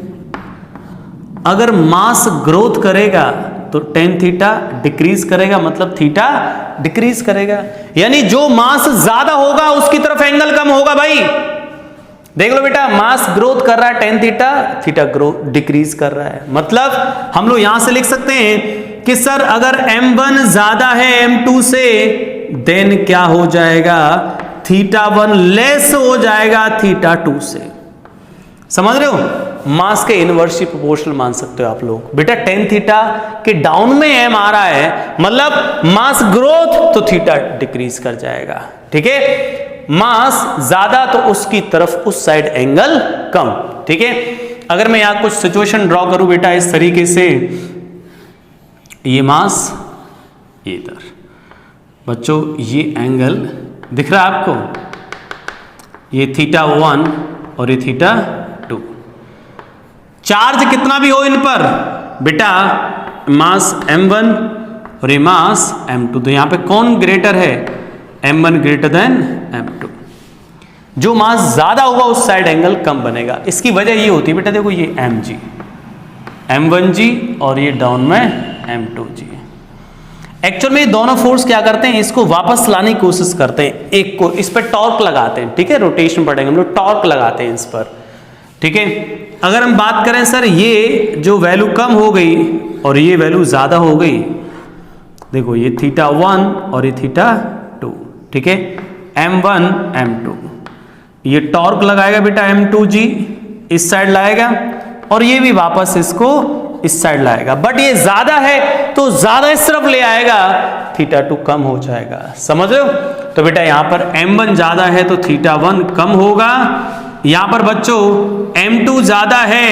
अगर मास ग्रोथ करेगा तो tan थीटा डिक्रीज करेगा, मतलब थीटा डिक्रीज करेगा। यानी जो मास ज्यादा होगा उसकी तरफ एंगल कम होगा भाई। देख लो बेटा, मास ग्रोथ कर रहा है tan theta, theta growth decrease कर रहा है। मतलब हम लोग यहां से लिख सकते हैं कि सर अगर m1 ज्यादा है m2 से, देन क्या हो जाएगा? θ1 लेस हो जाएगा θ2 से। समझ रहे हो? मास के इनवर्सली प्रोपोर्शनल मान सकते हो आप लोग बेटा। tan थीटा के डाउन में m आ रहा है, मतलब मास ग्रोथ तो थीटा डिक्रीज कर जाएगा, ठीक है। मास ज्यादा तो उसकी तरफ उस साइड एंगल कम, ठीक है। अगर मैं यहां कुछ सिचुएशन ड्रॉ करूं बेटा इस तरीके से, ये मास, ये इधर बच्चों, ये एंगल दिख रहा है आपको? ये θ1 और ये θ2। चार्ज कितना भी हो इन पर बेटा, मास m1 और ये मास m2, तो यहां पे कौन ग्रेटर है? m1 greater than m2। जो मास ज्यादा होगा उस साइड एंगल कम बनेगा। इसकी वजह ये होती है बेटा, देखो ये mg, m1g और ये डाउन में m2g। एक्चुअल में ये दोनों फोर्स क्या करते हैं? इसको वापस लाने की कोशिश करते हैं, एक को इस पर टॉर्क लगाते हैं, ठीक है। रोटेशन पढ़ेंगे हम लोग, टॉर्क लगाते हैं इस पर, ठीक है। अगर हम बात करें सर ये जो वैल्यू कम हो गई और ये वैल्यू ज्यादा हो गई, देखो ये θ1 और ये θ2, ठीक है। m1 m2, ये टॉर्क लगाएगा बेटा m2g, इस साइड लाएगा, और ये भी वापस इसको इस साइड लाएगा। बट ये ज्यादा है तो ज्यादा इस तरफ ले आएगा, θ2 कम हो जाएगा। समझ रहे हो? तो बेटा यहां पर m1 ज्यादा है तो θ1 कम होगा। यहां पर बच्चों m2 ज्यादा है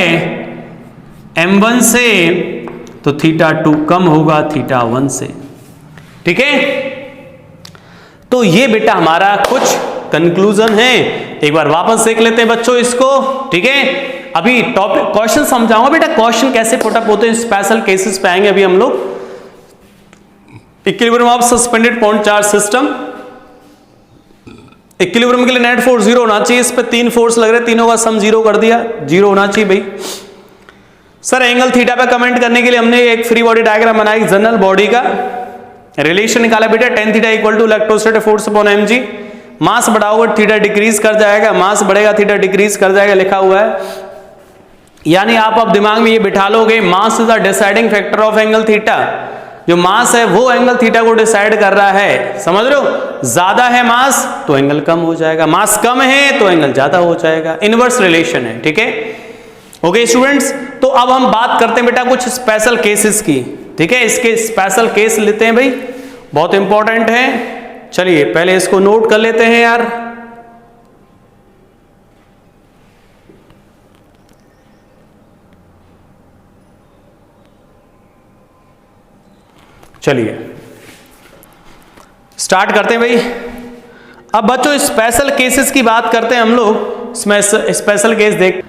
m1 से तो θ2 कम होगा θ1 से, ठीक है। तो ये बेटा हमारा कुछ कंक्लूजन है। एक बार वापस देख लेते हैं बच्चों इसको, ठीक है। अभी टॉपिक क्वेश्चन समझाऊंगा बेटा, क्वेश्चन कैसे पुटअप होते हैं, स्पेशल केसेस पे आएंगे अभी हम लोग। Equilibrium of suspended point charge system, equilibrium के लिए नेट फोर्स 0 होना चाहिए। इस पे 3 फोर्स लग रहे, तीनों का सम 0 कर दिया, 0 होना चाहिए भाई। सर एंगल थीटा पे कमेंट करने के लिए हमने एक फ्री बॉडी डायग्राम बनाया, जनरल बॉडी का रिलेशन निकाला बेटा, tan theta equal to electrostatic force upon mg। Mass बढ़ाओगे थीटा डिक्रीज कर जाएगा, मास बढ़ेगा थीटा डिक्रीज कर जाएगा, लिखा हुआ है। यानी आप अब दिमाग में ये बिठा लोगे, mass is the deciding factor of angle theta. जो मास है वो एंगल थीटा को डिसाइड कर रहा है, समझ रहे हो। ज्यादा है मास तो एंगल कम हो जाएगा, मास कम है तो एंगल ज्यादा हो जाएगा, इनवर्स रिलेशन है, ठीक है। ओके स्टूडेंट्स, तो अब हम बात करते हैं बेटा कुछ स्पेशल केसेस की, ठीक है। इसके स्पेशल केस लेते हैं भाई, बहुत इंपॉर्टेंट है। चलिए पहले इसको नोट कर लेते हैं यार। चलिए स्टार्ट करते हैं भाई। अब बच्चों स्पेशल केसेस की बात करते हैं हम लोग, स्पेशल केस देख।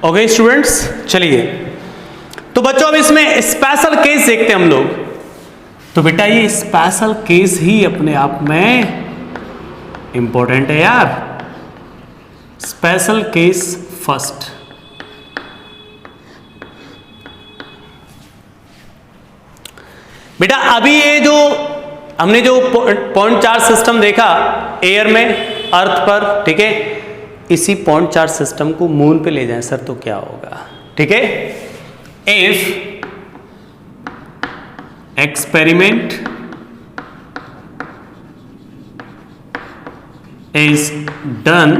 ओके स्टूडेंट्स, चलिए तो बच्चों अब इसमें स्पेशल केस देखते हैं हम लोग। तो बेटा ये स्पेशल केस ही अपने आप में इंपॉर्टेंट है यार। Special case first. बेटा अभी ये जो हमने जो पॉइंट चार्ज सिस्टम देखा एयर में, अर्थ पर, ठीक है, इसी पॉइंट चार्ज सिस्टम को मून पे ले जाएं सर तो क्या होगा, ठीक है। If experiment is done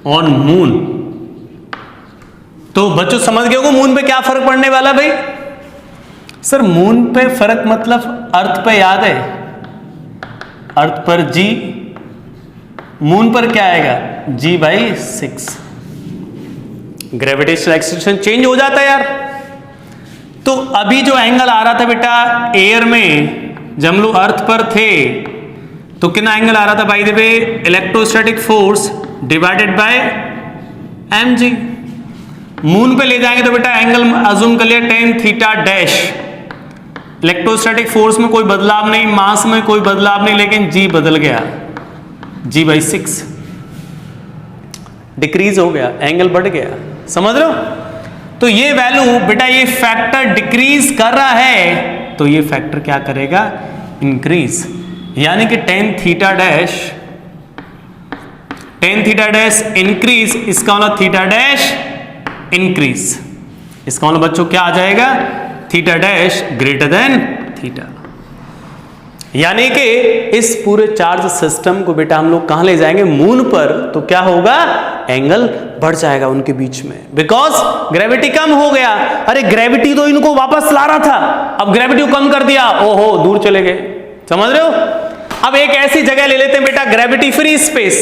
on moon, तो बच्चों समझ गए हो मून पे क्या फर्क पड़ने वाला भाई। सर मून पे फर्क मतलब अर्थ पे याद है, अर्थ पर G, मून पर क्या आएगा G/6। ग्रेविटेशनल एक्सेलरेशन चेंज हो जाता है यार। तो अभी जो एंगल आ रहा था बेटा एयर में, जब हम लोग अर्थ पर थे तो कितना एंगल आ रहा था by the way, electrostatic force divided by mg। Moon पे ले जाएंगे तो बेटा एंगल अज्यूम कर लिया tan theta dash. Electrostatic force में कोई बदलाव नहीं, मास में कोई बदलाव नहीं, लेकिन G बदल गया, G/6 डिक्रीज हो गया, एंगल बढ़ गया, समझ रहे हो। तो ये वैल्यू बेटा ये फैक्टर डिक्रीज कर रहा है तो ये फैक्टर क्या करेगा, इंक्रीज। यानी कि tan थीटा डैश इंक्रीज, इसका मतलब थीटा डैश इंक्रीज, इसका मतलब बच्चों क्या आ जाएगा, theta dash greater than theta. यानी कि इस पूरे चार्ज सिस्टम को बेटा हम लोग कहां ले जाएंगे, मून पर, तो क्या होगा, एंगल बढ़ जाएगा उनके बीच में, बिकॉज ग्रेविटी कम हो गया। अरे ग्रेविटी तो इनको वापस ला रहा था, अब ग्रेविटी को कम कर दिया, ओहो दूर चले गए, समझ रहे हो। अब एक ऐसी जगह ले लेते हैं बेटा gravity free space.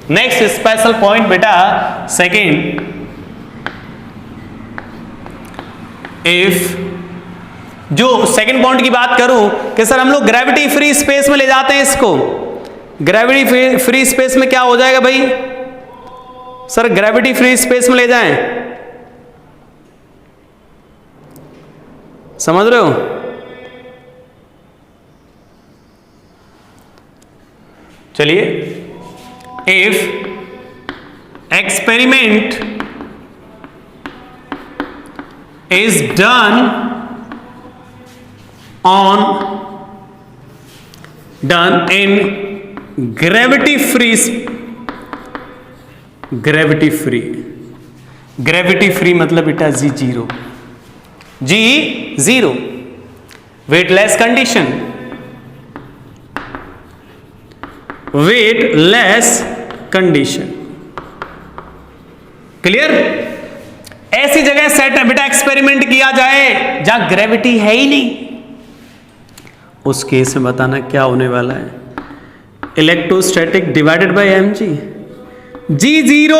Next special point बेटा सेकेंड, इफ जो सेकंड पॉइंट की बात करूं कि सर हम लोग ग्रेविटी फ्री स्पेस में ले जाते हैं इसको, ग्रेविटी फ्री स्पेस में क्या हो जाएगा भाई, सर ग्रेविटी फ्री स्पेस में ले जाएं, समझ रहे हो। चलिए if experiment is done in gravity free मतलब बेटा G0 weightless condition, क्लियर। ऐसी जगह सेट बेटा एक्सपेरिमेंट किया जाए जहां ग्रेविटी है ही नहीं, उस केस में बताना क्या होने वाला है, electrostatic divided by mg, G0।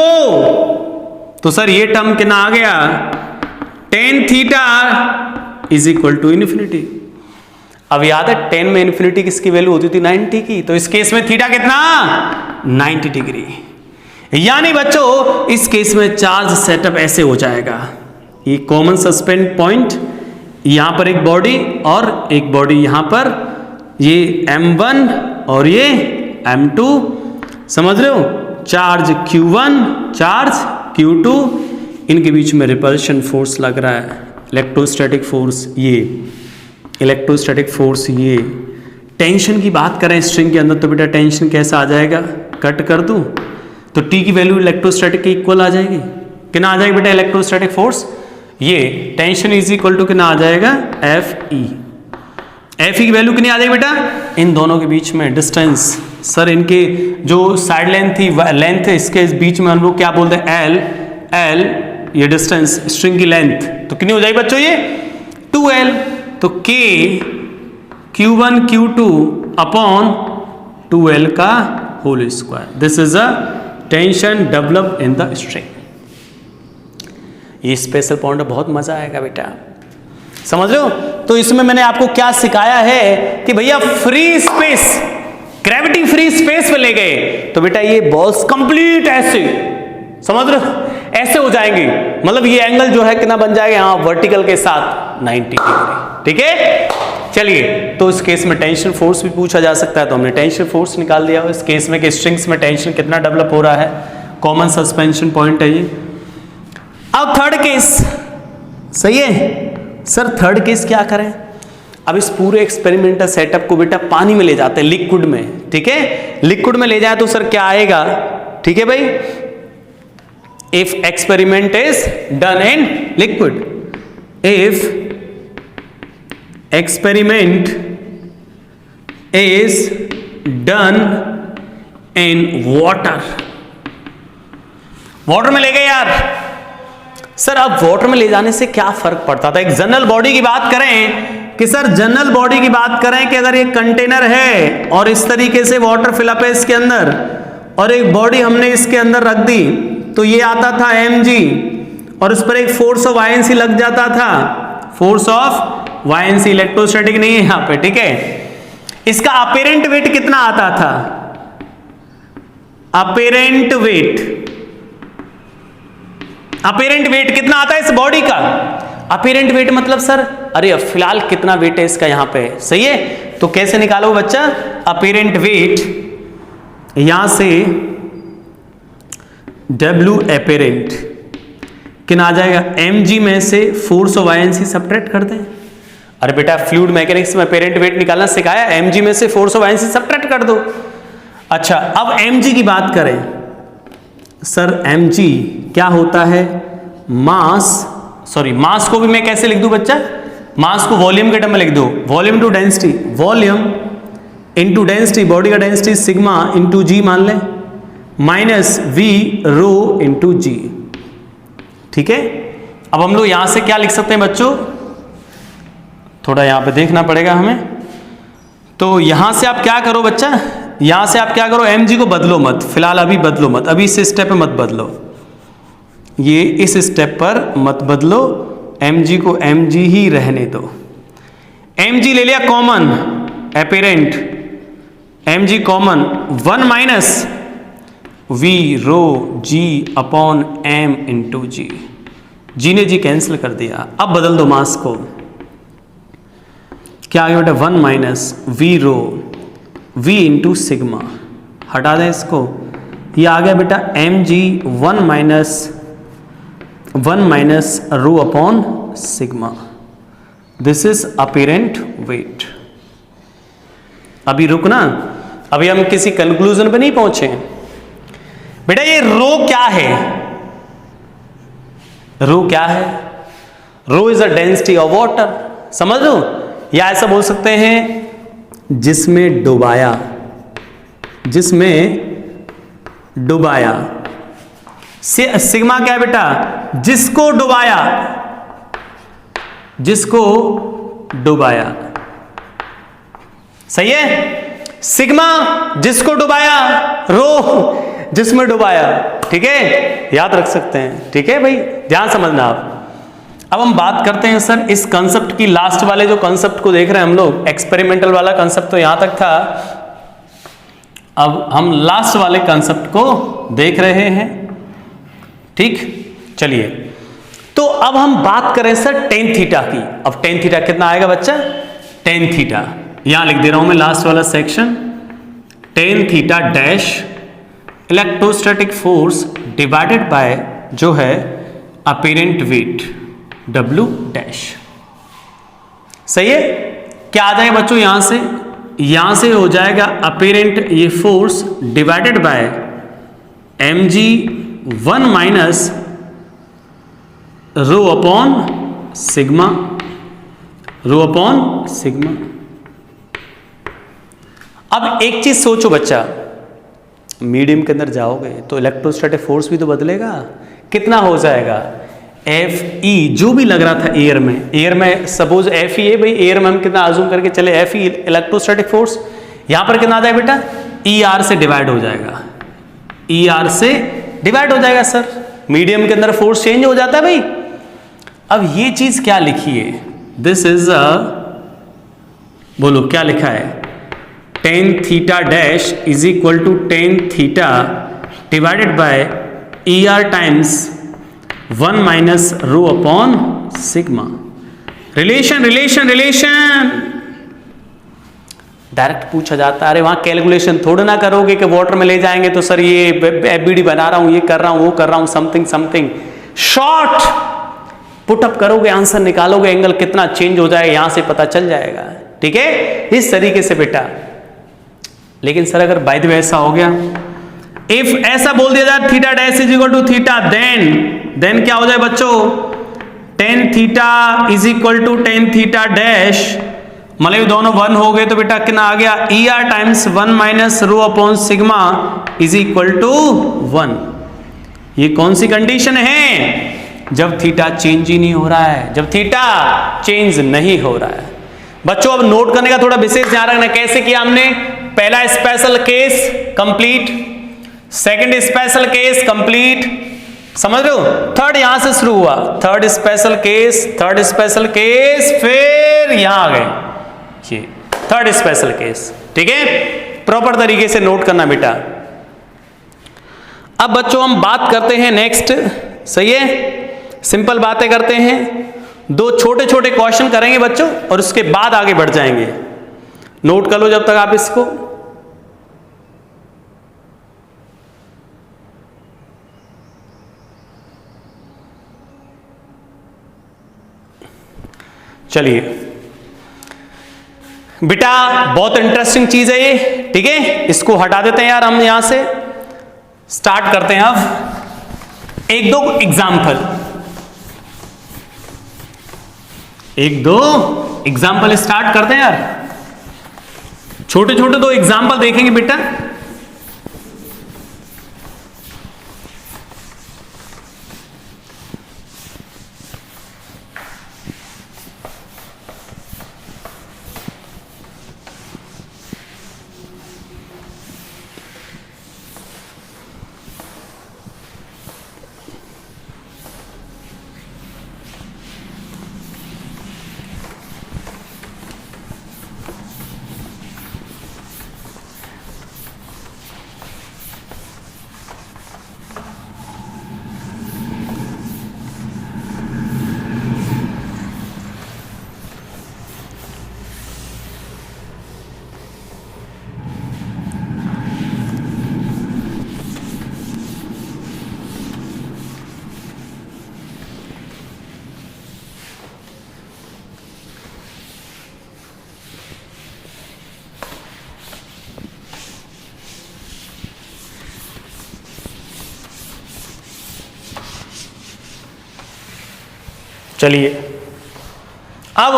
तो सर ये टर्म कितना आ गया, tan theta is equal to infinity. अब याद है tan में इन्फिनिटी किसकी वैल्यू होती थी, 90 की, तो इस केस में थीटा कितना 90 डिग्री। यानी बच्चों इस केस में चार्ज सेटअप ऐसे हो जाएगा, ये कॉमन सस्पेंड पॉइंट, यहां पर एक बॉडी और एक बॉडी यहां पर, ये m1 और ये m2, समझ रहे हो, चार्ज q1 चार्ज q2, इनके बीच में रिपल्शन फोर्स लग रहा है, इलेक्ट्रोस्टैटिक फोर्स ये, इलेक्ट्रोस्टैटिक फोर्स ये, टेंशन की बात करें स्ट्रिंग के अंदर तो बेटा टेंशन कैसा आ जाएगा, कट कर दूं तो टी की वैल्यू इलेक्ट्रोस्टैटिक के इक्वल आ जाएगी। कितना आ जाएगा बेटा इलेक्ट्रोस्टैटिक फोर्स, ये टेंशन इज इक्वल टू कितना आ जाएगा एफ ई। एफ ई की वैल्यू कितनी आ जाएगी बेटा, इन दोनों के बीच में डिस्टेंस, सर इनके जो साइड लेंथ थी लेंथ इसके बीच में हम लोग क्या बोलते हैं एल, एल ये डिस्टेंस स्ट्रिंग की लेंथ, तो कितनी हो जाएगी बच्चों ये 2L, तो K Q1 Q2 upon 2L का whole square, this is a tension develop in the string. ये स्पेशल पॉइंट बहुत मजा आएगा बेटा, समझ लो। तो इसमें मैंने आपको क्या सिखाया है कि भैया free space, gravity free space में ले गए तो बेटा ये बॉल्स कंप्लीट ऐसे, समझ रहे हो, ऐसे हो जाएंगे, मतलब ये एंगल जो है कितना बन जाएगा यहाँ वर्टिकल के साथ 90 डिग्री, ठीक है। चलिए, तो इस केस में टेंशन फोर्स भी पूछा जा सकता है, तो हमने टेंशन फोर्स निकाल दिया। इस केस में कि स्ट्रिंग्स में टेंशन कितना डेवलप हो रहा है, कॉमन सस्पेंशन पॉइंट है ये। अब थर्ड केस, सही है सर, थर्ड केस क्या करें, अब इस पूरे एक्सपेरिमेंटल सेटअप को बेटा पानी में ले जाते हैं, लिक्विड में, ठीक है। लिक्विड में ले जाए तो सर क्या आएगा, ठीक है भाई, if experiment is done in liquid, if experiment is done in water, water में ले गए यार। सर अब वाटर में ले जाने से क्या फर्क पड़ता था, एक जनरल बॉडी की बात करें कि सर जनरल बॉडी की बात करें कि अगर ये कंटेनर है और इस तरीके से वाटर फिलअप है इसके अंदर और एक बॉडी हमने इसके अंदर रख दी तो ये आता था mg और उस पर एक फोर्स ऑफ वायलेंसी लग जाता था, फोर्स ऑफ वायलेंसी, इलेक्ट्रोस्टैटिक नहीं है यहां पे, ठीक है। इसका अपेरेंट वेट कितना आता था, अपेरेंट वेट, अपेरेंट वेट कितना आता है इस बॉडी का, अपेरेंट वेट मतलब सर अरे अब फिलहाल कितना वेट है इसका यहाँ पे, सही है। तो कैसे निकालो बच्चा, अपेरेंट वेट यहां से W अपेरेंट कितना आ जाएगा, mg में से फोर्स ऑफ वायलेंसी सब्ट्रैक्ट कर दें। अरे बेटा फ्लूइड मैकेनिक्स में अपेरेंट वेट निकालना सिखाया, mg में से फोर्स ऑफ वायलेंसी सब्ट्रैक्ट कर दो। अच्छा अब mg की बात करें, सर mg क्या होता है, मास, सॉरी मास को भी मैं कैसे लिख दूं बच्चा, मास को वॉल्यूम के टर्म में लिख दो, volume to density, volume into density, body का डेंसिटी सिग्मा इनटू जी मान लें, minus V rho into G, ठीक है। अब हम लोग यहां से क्या लिख सकते हैं बच्चों, थोड़ा यहां पे देखना पड़ेगा हमें, तो यहां से आप क्या करो बच्चा, यहां से आप क्या करो, mg को बदलो मत, फिलहाल अभी बदलो मत, अभी इस स्टेप पे मत बदलो, ये इस स्टेप पर मत बदलो, mg को mg ही रहने दो। mg ले लिया common, apparent mg common, 1 minus v रो g अपॉन m इंटू जी, जी ने जी कैंसिल कर दिया। अब बदल दो मास को, क्या आ गया बेटा 1 minus V rho, v into sigma, हटा दें इसको, ये आ गया बेटा mg 1 minus rho upon sigma, this is apparent weight. अभी रुकना, अभी हम किसी कंक्लूजन पे नहीं पहुंचे बेटा। ये रो क्या है, रो क्या है, rho is a density of water, समझ लो, या ऐसा बोल सकते हैं जिसमें डुबाया, जिसमें डुबाया, सिग्मा क्या है बेटा, जिसको डुबाया, जिसको डुबाया, सही है। सिग्मा जिसको डुबाया, रो जिसमें डुबाया, ठीक है, याद रख सकते हैं, ठीक है भाई, ध्यान समझना आप। अब हम बात करते हैं सर इस कंसेप्ट की, लास्ट वाले जो कंसेप्ट को देख रहे हैं हम लोग, एक्सपेरिमेंटल वाला कंसेप्ट तो यहां तक था, अब हम लास्ट वाले कंसेप्ट को देख रहे हैं, ठीक। चलिए, तो अब हम बात करें सर टेन थीटा की। अब टेन थीटा कितना आएगा बच्चा, टेन थीटा यहां लिख दे रहा हूं मैं लास्ट वाला section, tan theta dash electrostatic force divided bye जो है अपेरेंट वेट W डैश, सही है। क्या आ जाएगा बच्चों यहां से, यहां से हो जाएगा अपेरेंट ये force divided bye mg1 minus rho upon sigma, रो अपॉन सिग्मा। अब एक चीज सोचो बच्चा, मीडियम के अंदर जाओगे तो इलेक्ट्रोस्टैटिक फोर्स भी तो बदलेगा। कितना हो जाएगा एफ ई, जो भी लग रहा था एयर में सपोज एफ ई है भाई, एयर में हम कितना आजूम करके चले एफ ई इलेक्ट्रोस्टैटिक फोर्स, यहां पर कितना आ जाएगा बेटा ई आर से डिवाइड हो जाएगा, ई आर से डिवाइड हो जाएगा सर। मीडियम के अंदर फोर्स चेंज हो जाता है भाई। अब ये चीज क्या लिखी है, दिस इज अ, बोलो क्या लिखा है, tan theta dash is equal to tan theta divided by E R times 1 minus rho upon sigma. Relation relation relation direct पूछा जाता है। अरे वहां कैलकुलेशन थोड़ा ना करोगे कि वाटर में ले जाएंगे तो सर ये एफबीडी बना रहा हूं, ये कर रहा हूं, वो कर रहा हूं, समथिंग समथिंग। शॉर्ट पुटअप करोगे, आंसर निकालोगे, एंगल कितना चेंज हो जाएगा यहां से पता चल जाएगा। ठीक है, इस तरीके से बेटा। लेकिन सर अगर बाय द वे ऐसा हो गया, इफ ऐसा बोल दिया जाए theta dash is equal to theta, then क्या हो जाए बच्चों, tan theta is equal to tan theta dash, मतलब ये दोनों 1 हो गए तो बेटा कितना आ गया E R times 1 minus rho upon sigma is equal to 1। ये कौन सी कंडीशन है, जब थीटा चेंज ही नहीं हो रहा है, जब थीटा चेंज नहीं हो रहा है। बच्चों अब नोट करने का थोड़ा विशेष ध्यान रखना, कैसे किया हमने, पहला special case complete, second special case complete, समझ रहे हो, थर्ड यहां से शुरू हुआ, थर्ड स्पेशल केस, फिर यहां आ गए ये थर्ड स्पेशल केस। ठीक है, प्रॉपर तरीके से नोट करना बेटा। अब बच्चों हम बात करते हैं नेक्स्ट, सही है, सिंपल बातें करते हैं, दो छोटे छोटे क्वेश्चन करेंगे बच्चों और उसके बाद आगे बढ़ जाएंगे। नोट कर लो जब तक आप इसको। चलिए बेटा, बहुत इंटरेस्टिंग चीज है ये। ठीक है, इसको हटा देते हैं यार हम यहां से, स्टार्ट करते हैं अब एक दो एग्जाम्पल स्टार्ट करते हैं यार। छोटे छोटे दो एग्जाम्पल देखेंगे बेटा। चलिए अब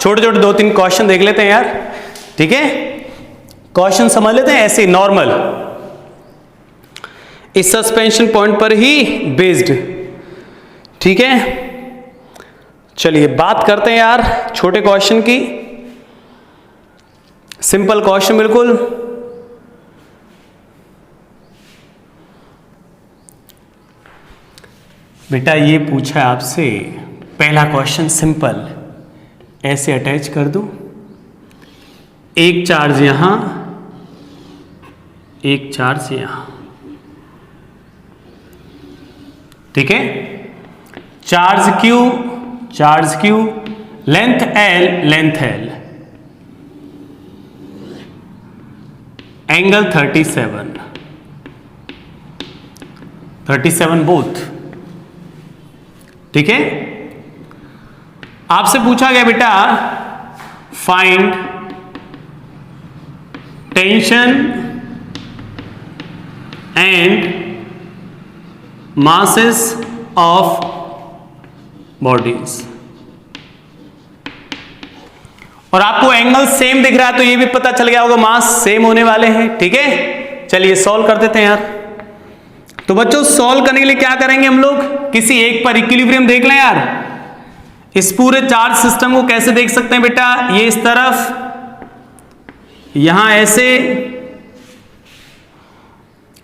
छोटे छोटे दो तीन क्वेश्चन देख लेते हैं यार। ठीक है, क्वेश्चन समझ लेते हैं ऐसे नॉर्मल, इस सस्पेंशन पॉइंट पर ही बेस्ड। ठीक है, चलिए बात करते हैं यार छोटे क्वेश्चन की, सिंपल क्वेश्चन बिल्कुल। बेटा ये पूछा है आपसे, पहला क्वेश्चन सिंपल, ऐसे अटैच कर दो, एक चार्ज यहां, एक चार्ज यहां। ठीक है, charge Q, length L, angle 37 both. ठीक है, आपसे पूछा गया बेटा find tension and masses of bodies। और आपको एंगल सेम दिख रहा है तो ये भी पता चल गया होगा मास सेम होने वाले हैं। ठीक है, चलिए सॉल्व कर देते हैं यार। तो बच्चों सॉल्व करने के लिए क्या करेंगे हम लोग, किसी एक पर इक्विलिब्रियम देख लें यार। इस पूरे चार्ज सिस्टम को कैसे देख सकते हैं बेटा, ये इस तरफ, यहां ऐसे,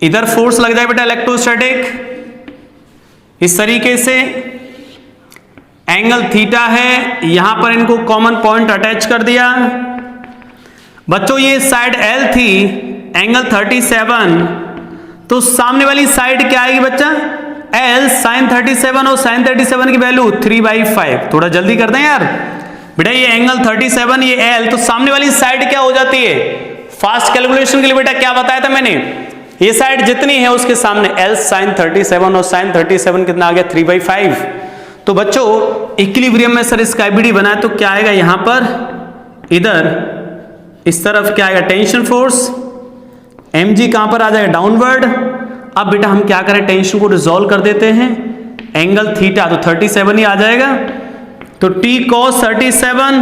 इधर फोर्स लग जाए बेटा इलेक्ट्रोस्टैटिक, इस तरीके से एंगल थीटा है, यहां पर इनको कॉमन पॉइंट अटैच कर दिया। बच्चों ये साइड L थी, एंगल 37, तो सामने वाली साइड क्या आएगी बच्चा, L sin 37, और sin 37 की वैल्यू 3/5। थोड़ा जल्दी कर दें यार बेटा, ये एंगल 37, ये L, तो सामने वाली साइड क्या हो जाती है, फास्ट कैलकुलेशन के लिए बेटा क्या बताया था मैंने, ये साइड जितनी है उसके सामने L sin 37, और sin 37 कितना आ गया 3/5। तो बच्चों इक्विलिब्रियम में सर इसका IBD बनाए तो क्या आएगा, यहां पर इधर इस तरफ क्या आएगा, टेंशन फोर्स, mg कहां पर आ जाएगा, डाउनवर्ड। अब बेटा हम क्या करें, टेंशन को रिजॉल्व कर देते हैं, एंगल थीटा तो 37 ही आ जाएगा, तो t cos 37,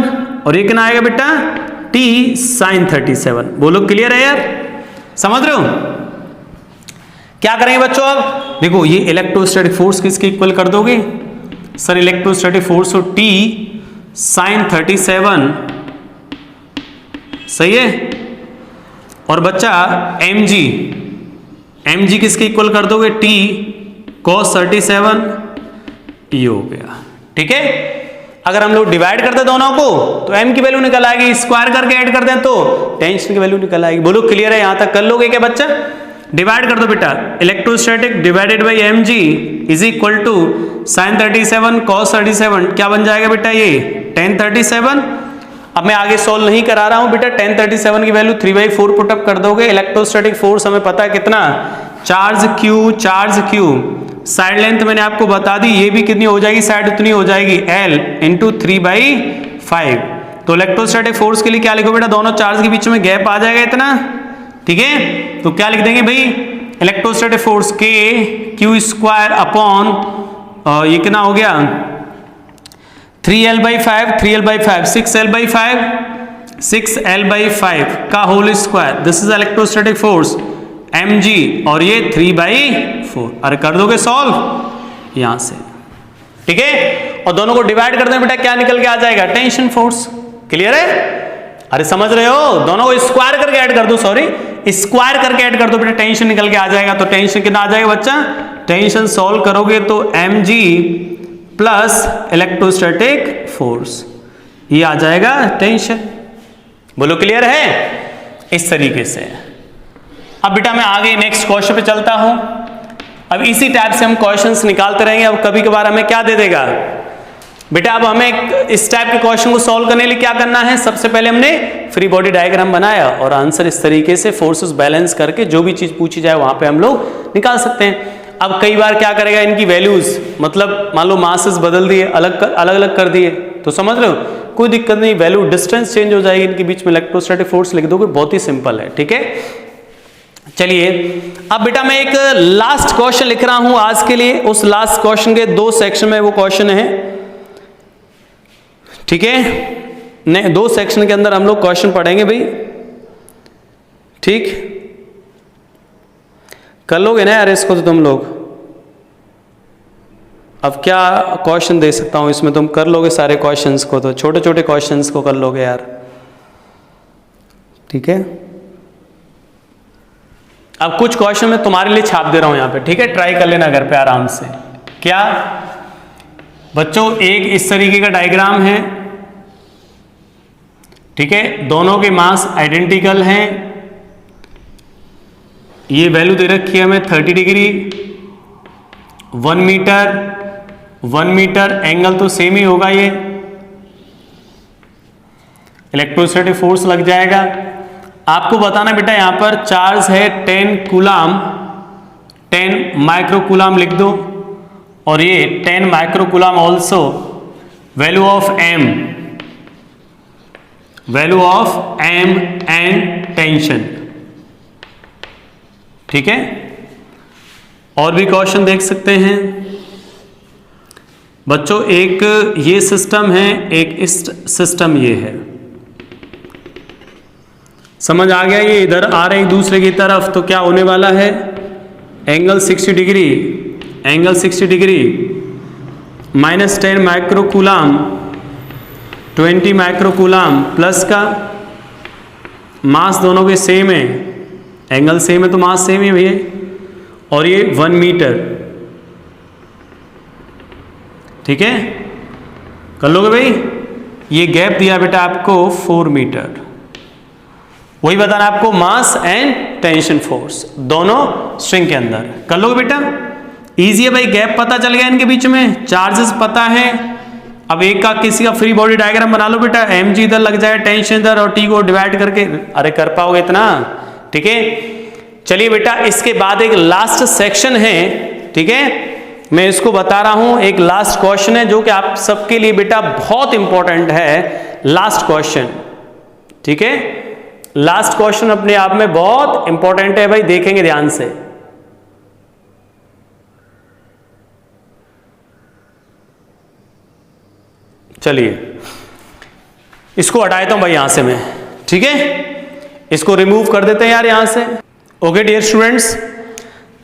और ये कितना आएगा बेटा, t sin 37। बोलो क्लियर है यार, समझ रहे हो। क्या करेंगे बच्चों, अब देखो ये इलेक्ट्रोस्टैटिक फोर्स किसके इक्वल कर दोगे सर, इलेक्ट्रोस्टैटिक फोर्स हो T sin 37, सही है, और बच्चा mg किसके इक्वल कर दोगे, T cos 37, ये हो गया। ठीक है, अगर हम लोग डिवाइड करते दोनों को तो m की वैल्यू निकल आएगी, स्क्वायर करके ऐड कर दें तो टेंशन की वैल्यू निकल आएगी। बोलो क्लियर है, यहां तक कर लोगे क्या बच्चा, डिवाइड कर दो बेटा, electrostatic divided by mg is equal to sin 37 cos 37, क्या बन जाएगा बेटा, ये tan 37। अब मैं आगे सॉल्व नहीं करा रहा हूं बेटा, tan 37 की वैल्यू 3/4 पुटअप कर दोगे। इलेक्ट्रोस्टैटिक फोर्स हमें पता है कितना, चार्ज q, साइड लेंथ मैंने आपको बता दी, ये भी कितनी हो जाएगी, साइड उतनी हो जाएगी L इंटू 3/5। तो इलेक्ट्रोस्टैटिक फोर्स के लिए क्या लिखो बेटा, दोनों चार्ज के बीच में गैप आ जाएगा इतना। ठीक है, तो क्या लिख देंगे भाई, electrostatic force K Q square upon ये कितना हो गया 3L/5, 6L/5 का whole square, this is electrostatic force mg, और ये 3/4। अरे कर दोगे सॉल्व यहां से। ठीक है, और दोनों को डिवाइड कर दें बेटा, क्या निकल के आ जाएगा, टेंशन फोर्स। क्लियर है, अरे समझ रहे हो, दोनों को स्क्वायर करके ऐड कर दो, सॉरी स्क्वायर करके ऐड कर दो बेटा, टेंशन निकल के आ जाएगा। तो टेंशन कितना आ जाएगा बच्चा, टेंशन सॉल्व करोगे तो mg प्लस इलेक्ट्रोस्टैटिक फोर्स, ये आ जाएगा टेंशन। बोलो क्लियर है, इस तरीके से। अब बेटा मैं आगे नेक्स्ट क्वेश्चन पे चलता हूं। अब इसी टाइप से हम क्वेश्चंस निकालते रहेंगे। अब कभी कभार हमें क्या दे देगा बेटा, अब हमें इस टाइप के क्वेश्चन को सॉल्व करने के लिए क्या करना है, सबसे पहले हमने फ्री बॉडी डायग्राम बनाया और आंसर इस तरीके से फोर्सेस बैलेंस करके जो भी चीज पूछी जाए वहां पे हम लोग निकाल सकते हैं। अब कई बार क्या करेगा, इनकी वैल्यूज मतलब मान लो मासेस बदल दिए, अलग अलग कर दिए, तो समझ रहे हो कोई दिक्कत नहीं, वैल्यू डिस्टेंस चेंज हो जाएगी इनके बीच में, इलेक्ट्रोस्टैटिक फोर्स लिख दोगे, बहुत ही सिंपल है। ठीक है, चलिए अब बेटा मैं एक लास्ट क्वेश्चन लिख रहा हूं आज के लिए। उस लास्ट क्वेश्चन के 2 सेक्शन में वो क्वेश्चन है, ठीक है, नहीं 2 सेक्शन के अंदर हम लोग क्वेश्चन पढ़ेंगे भाई। ठीक, कर लोगे ना यार इसको तो तुम लोग। अब क्या क्वेश्चन दे सकता हूं इसमें, तुम कर लोगे सारे क्वेश्चंस को, तो छोटे छोटे क्वेश्चंस को कर लोगे यार। ठीक है, अब कुछ क्वेश्चन मैं तुम्हारे लिए छाप दे रहा हूं यहां पे, ठीक है, ट्राई कर लेना घर पे आराम से। क्या बच्चों, एक इस तरीके का डायग्राम है, ठीक है, दोनों के मास आइडेंटिकल हैं, ये वैल्यू दे रखी है हमें 30 डिग्री, 1 मीटर, एंगल तो सेम ही होगा, ये इलेक्ट्रोस्टैटिक फोर्स लग जाएगा। आपको बताना बेटा यहां पर चार्ज है 10 कूलाम, 10 माइक्रो कूलाम लिख दो, और ये 10 micro coulomb also value of M and tension. ठीक है, और भी क्वेश्चन देख सकते हैं बच्चों। एक ये सिस्टम है, एक इस सिस्टम ये है, समझ आ गया? ये इधर आ रहे एक दूसरे की तरफ, तो क्या होने वाला है? Angle 60 degree, angle 60 degree -10 microcoulomb 20 microcoulomb plus का मास दोनों के सेम है, एंगल सेम है तो मास सेम है भैया, और ये 1 मीटर। ठीक है, कर लोगे भाई? ये गैप दिया बेटा आपको 4 मीटर। वही बताना आपको, मास एंड टेंशन फोर्स दोनों स्ट्रिंग के अंदर। कर लोगे बेटा? इजी है भाई, गैप पता चल गया इनके बीच में, चार्जेस पता है। अब एक का किसी का फ्री बॉडी डायग्राम बना लो बेटा, mg इधर लग जाए, टेंशन इधर, और t को डिवाइड करके। अरे कर पाओगे इतना? ठीक है, चलिए बेटा, इसके बाद एक लास्ट सेक्शन है, ठीक है, मैं इसको बता रहा हूं। एक लास्ट क्वेश्चन है जो कि आप सबके लिए बेटा बहुत इंपॉर्टेंट है, लास्ट क्वेश्चन। ठीक है, लास्ट क्वेश्चन अपने आप में बहुत इंपॉर्टेंट है भाई, देखेंगे ध्यान से। चलिए इसको हटा देता हूं भाई यहां से मैं, ठीक है, इसको रिमूव कर देते हैं यार यहां से। ओके डियर स्टूडेंट्स,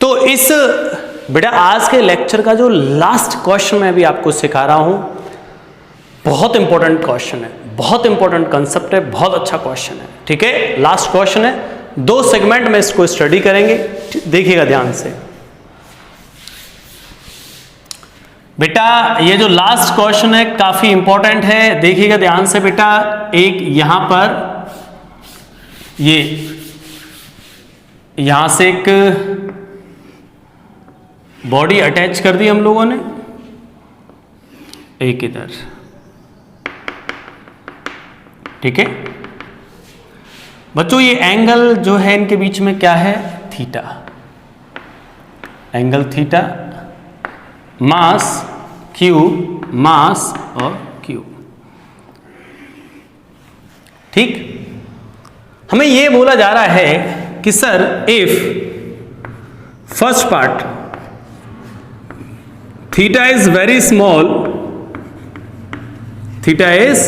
तो इस बेटा आज के लेक्चर का जो लास्ट क्वेश्चन मैं अभी आपको सिखा रहा हूं, बहुत इंपॉर्टेंट क्वेश्चन है, बहुत इंपॉर्टेंट कंसेप्ट है, बहुत अच्छा क्वेश्चन है। ठीक है, लास्ट क्वेश्चन है, 2 सेगमेंट में इसको स्टडी करेंगे, देखिएगा ध्यान से बेटा। ये जो लास्ट क्वेश्चन है काफी इंपॉर्टेंट है, देखिएगा ध्यान से बेटा। एक यहां पर ये यहां से एक बॉडी अटैच कर दी हम लोगों ने, एक इधर, ठीक है बच्चों। ये एंगल जो है इनके बीच में क्या है? थीटा, एंगल थीटा, मास क्यू, मास और क्यू। ठीक, हमें यह बोला जा रहा है कि sir if first part theta is very small, theta is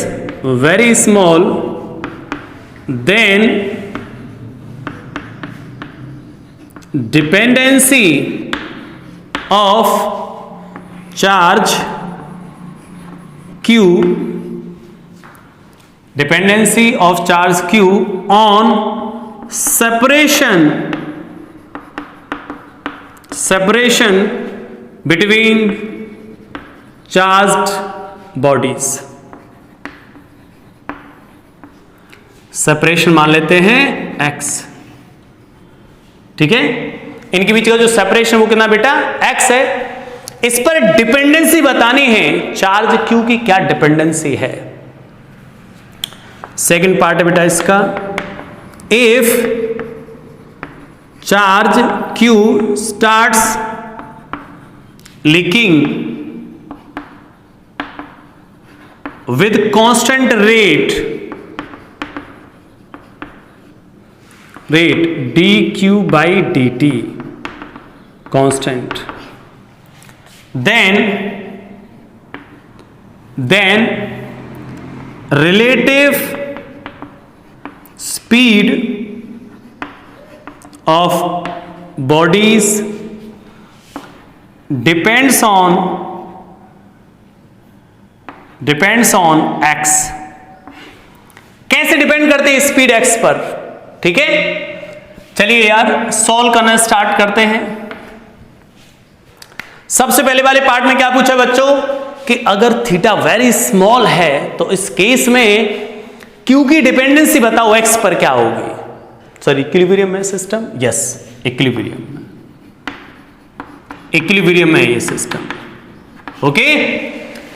very small, then dependency of charge Q, dependency of charge Q on separation between charged bodies, separation मान लेते हैं x। ठीक है, इनके बीच का जो सेपरेशन वो कितना बेटा? x है। इस पर डिपेंडेंसी बतानी है, चार्ज Q की क्या डिपेंडेंसी है। सेकंड पार्ट है बेटा इसका, if charge Q starts leaking with constant rate dq by dt constant, then relative speed of bodies depends on x। कैसे डिपेंड करते हैं स्पीड x पर? ठीक है, चलिए यार सॉल्व करना स्टार्ट करते हैं। सबसे पहले वाले पार्ट में क्या पूछा बच्चों कि अगर थीटा वेरी स्मॉल है तो इस केस में Q की डिपेंडेंसी बताओ x पर क्या होगी? सर इक्विलिब्रियम में सिस्टम, यस इक्विलिब्रियम में ये सिस्टम। ओके,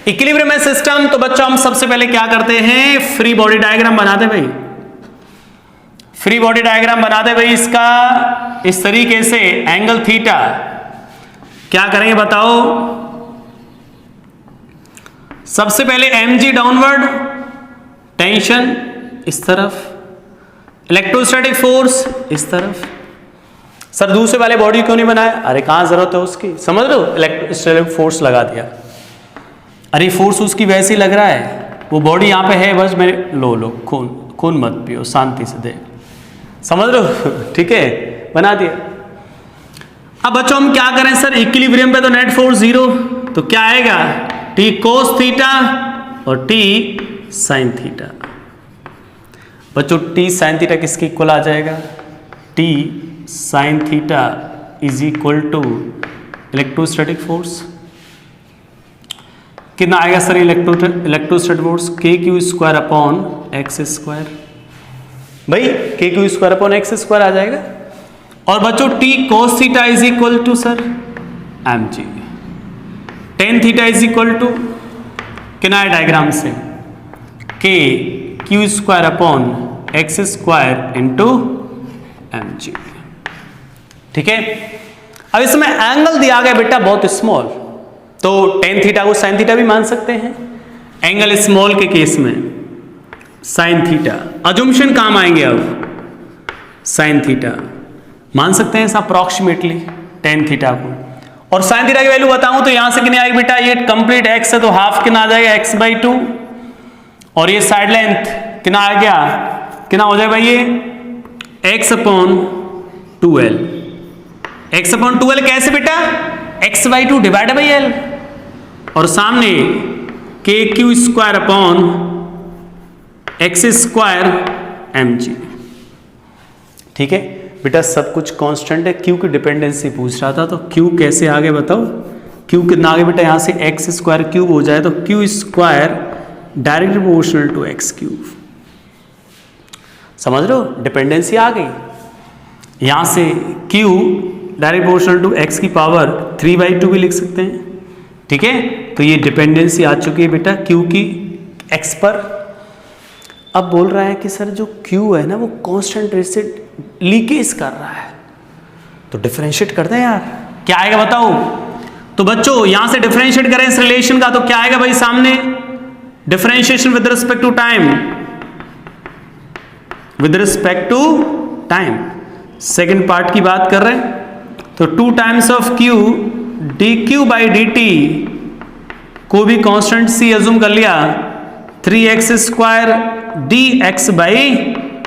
इक्विलिब्रियम में सिस्टम। तो बच्चों हम सबसे पहले क्या करते हैं? फ्री बॉडी डायग्राम बनाते भाई, फ्री बॉडी डायग्राम बनाते भाई इसका इस तरीके से, एंगल थीटा क्या करेंगे बताओ? सबसे पहले mg डाउनवर्ड, टेंशन इस तरफ, इलेक्ट्रोस्टैटिक फोर्स इस तरफ, सर दूसरे वाले बॉडी क्यों नहीं बनाया? अरे कहाँ जरूरत है उसकी, समझ लो, इलेक्ट्रोस्टैटिक फोर्स लगा दिया। अरे फोर्स उसकी वैसे ही लग रहा है, वो बॉडी यहाँ पे है, बस मेरे लो खून मत पियो, शांति से दे, समझ लो, ठीक है, बना दिया। अब बच्चों हम क्या करें सर, इक्विलिब्रियम पे तो नेट फोर्स 0, तो क्या आएगा, टी कोस थीटा और टी साइन थीटा। बच्चों टी साइन थीटा किसके इक्वल आ जाएगा, T sine theta is equal to electrostatic force. कितना आएगा sir electrostatic force, K Q square upon X square. भाई K Q square upon X square आ जाएगा। और बच्चों T cos theta is equal to sir M G, tan theta is equal to कितना है diagram से, K Q square upon X square into M G. ठीक है, अब इसमें एंगल दिया गया बेटा बहुत स्मॉल, तो टेन थीटा को साइन थीटा भी मान सकते हैं। एंगल स्मॉल के केस में साइन थीटा, अजम्पशन काम आएंगे, अब साइन थीटा मान सकते हैं अप्रोक्सीमेटली टेन थीटा को। और साइन थीटा की वैल्यू बताऊं तो यहां से कितनी आएगी बेटा, ये कंप्लीट एक्स है तो हाफ कितना आ जाएगा x/2, और ये साइड लेंथ कितना आ गया, कितना हो जाएगा ये x/2l। x/2l कैसे बेटा, x/2 डिवाइड बाई l, और सामने के Q square upon X square mg। ठीक है बेटा, सब कुछ कांस्टेंट है, क्यू की डिपेंडेंसी पूछ रहा था, तो क्यू कैसे आगे बताओ, क्यू कितना आगे बेटा, यहां से एक्स स्क्वायर क्यूब हो जाए तो Q square direct proportional to X cube. समझ लो, डिपेंडेंसी आ गई। यहां से Q direct proportional to X की पावर 3/2 भी लिख सकते हैं। ठीक है, तो ये डिपेंडेंसी आ चुकी है बेटा क्यू की एक्स पर। अब बोल रहा है कि सर जो क्यू है ना वो कांस्टेंट रेट से लीकेज कर रहा है, तो डिफरेंशिएट करते हैं यार, क्या आएगा बताओ। तो बच्चों यहां से डिफरेंशिएट करें इस रिलेशन का, तो क्या आएगा भाई सामने, differentiation with respect to time, with respect to time. Second part की बात कर रहे हैं, तो 2 times of Q D Q by D T को भी कांस्टेंट सी अज्यूम कर लिया, 3x square D X by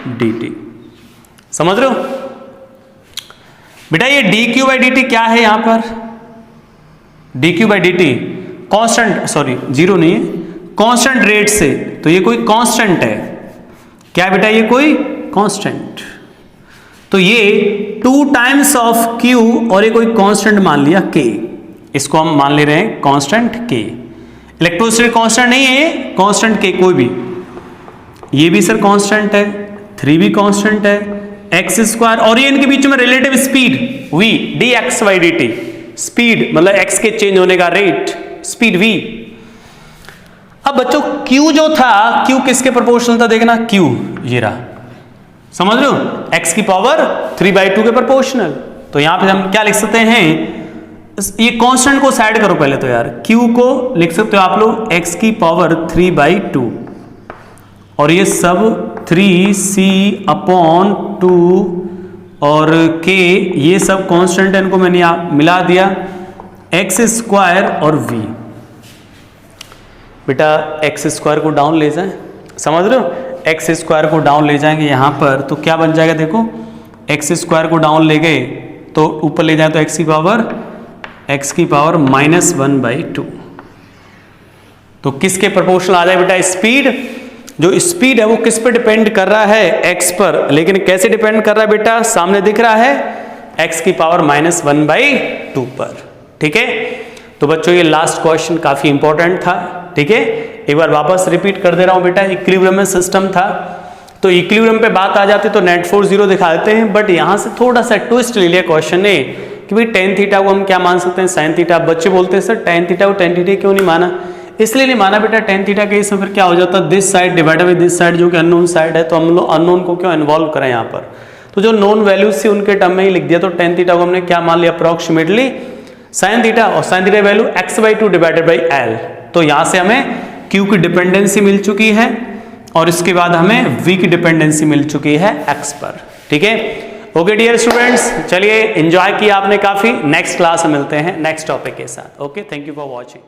D T. समझ रहे हो बेटा, ये D Q by D T क्या है, यहां पर D Q by D T constant, sorry zero नहीं है, कांस्टेंट रेट से, तो ये कोई कांस्टेंट है, क्या बेटा ये कोई कांस्टेंट, तो ये 2 टाइम्स ऑफ क्यू और ये कोई कांस्टेंट मान लिया k, इसको हम मान ले रहे हैं कांस्टेंट k। इलेक्ट्रोस्टैटिक कांस्टेंट नहीं है ये, कांस्टेंट k कोई भी, ये भी सर कांस्टेंट है, 3 भी कांस्टेंट है, एक्स स्क्वायर, और ये इनके बीच में relative speed v dx/dt, speed मतलब x के चेंज होने का रेट, स्पीड v। अब बच्चों q जो था, q किसके प्रोपोर्शनल था, देखना q ये रहा, समझ रहे हो, x की पावर 3/2 के प्रोपोर्शनल। तो यहां पे हम क्या लिख सकते हैं, ये कांस्टेंट को साइड करो पहले तो यार, q को लिख सकते हो आप लोग x की पावर 3/2, और ये सब 3c/2 और k, ये सब कांस्टेंट है, इनको मैंने मिला दिया, एक्स स्क्वायर और v। बेटा एक्स स्क्वायर को डाउन ले जाएं, समझ रहे हो, एक्स स्क्वायर को डाउन ले जाएंगे यहां पर, तो क्या बन जाएगा, देखो एक्स स्क्वायर को डाउन ले गए तो ऊपर ले जाए तो एक्स की पावर -1/2, तो किसके प्रोपोर्शनल आ जाए बेटा, स्पीड, जो स्पीड है वो किस पर डिपेंड कर रहा है, x पर, लेकिन कैसे डिपेंड कर रहा है बेटा, सामने दिख रहा है x की पावर -1/2 पर। ठीक है, तो बच्चों ये लास्ट क्वेश्चन काफी इंपॉर्टेंट था। ठीक है, एक बार वापस रिपीट कर दे रहा हूं बेटा, इक्विलिब्रियम में सिस्टम था, तो इक्विलिब्रियम पे बात आ जाती तो नेट फोर्स 0 दिखा देते हैं, बट यहां से थोड़ा सा ट्विस्ट ले लिया क्वेश्चन ने कि भाई टेन थीटा को हम क्या मान सकते हैं, साइन थीटा। बच्चे बोलते हैं सर टेन थीटा को टेन थीटा क्यों नहीं माना, इसलिए नहीं माना बेटा, टेन थीटा के इसमें फिर क्या हो जाता है, this side divided by this side, जो कि अननोन साइड है, तो हम लोग अननोन को क्यों इन्वॉल्व करें यहाँ पर, तो जो नोन वैल्यूज थी उनके टर्म में ही लिख दिया, तो टेन थीटा को हमने क्या मान लिया, अप्रोक्सीमेटली साइन थीटा, और sine theta value x/2 divided by l। तो यहाँ से हमें q की डिपेंडेंसी मिल चुकी है, और इसके बाद हमें v की डिपेंडेंसी मिल चुकी है x पर। ठीक है, ओके डियर स्टूडेंट्स, चलिए एंजॉय किया आपने काफी। नेक्स्ट क्लास में मिलते हैं नेक्स्ट टॉपिक के साथ। Okay, thank you for watching.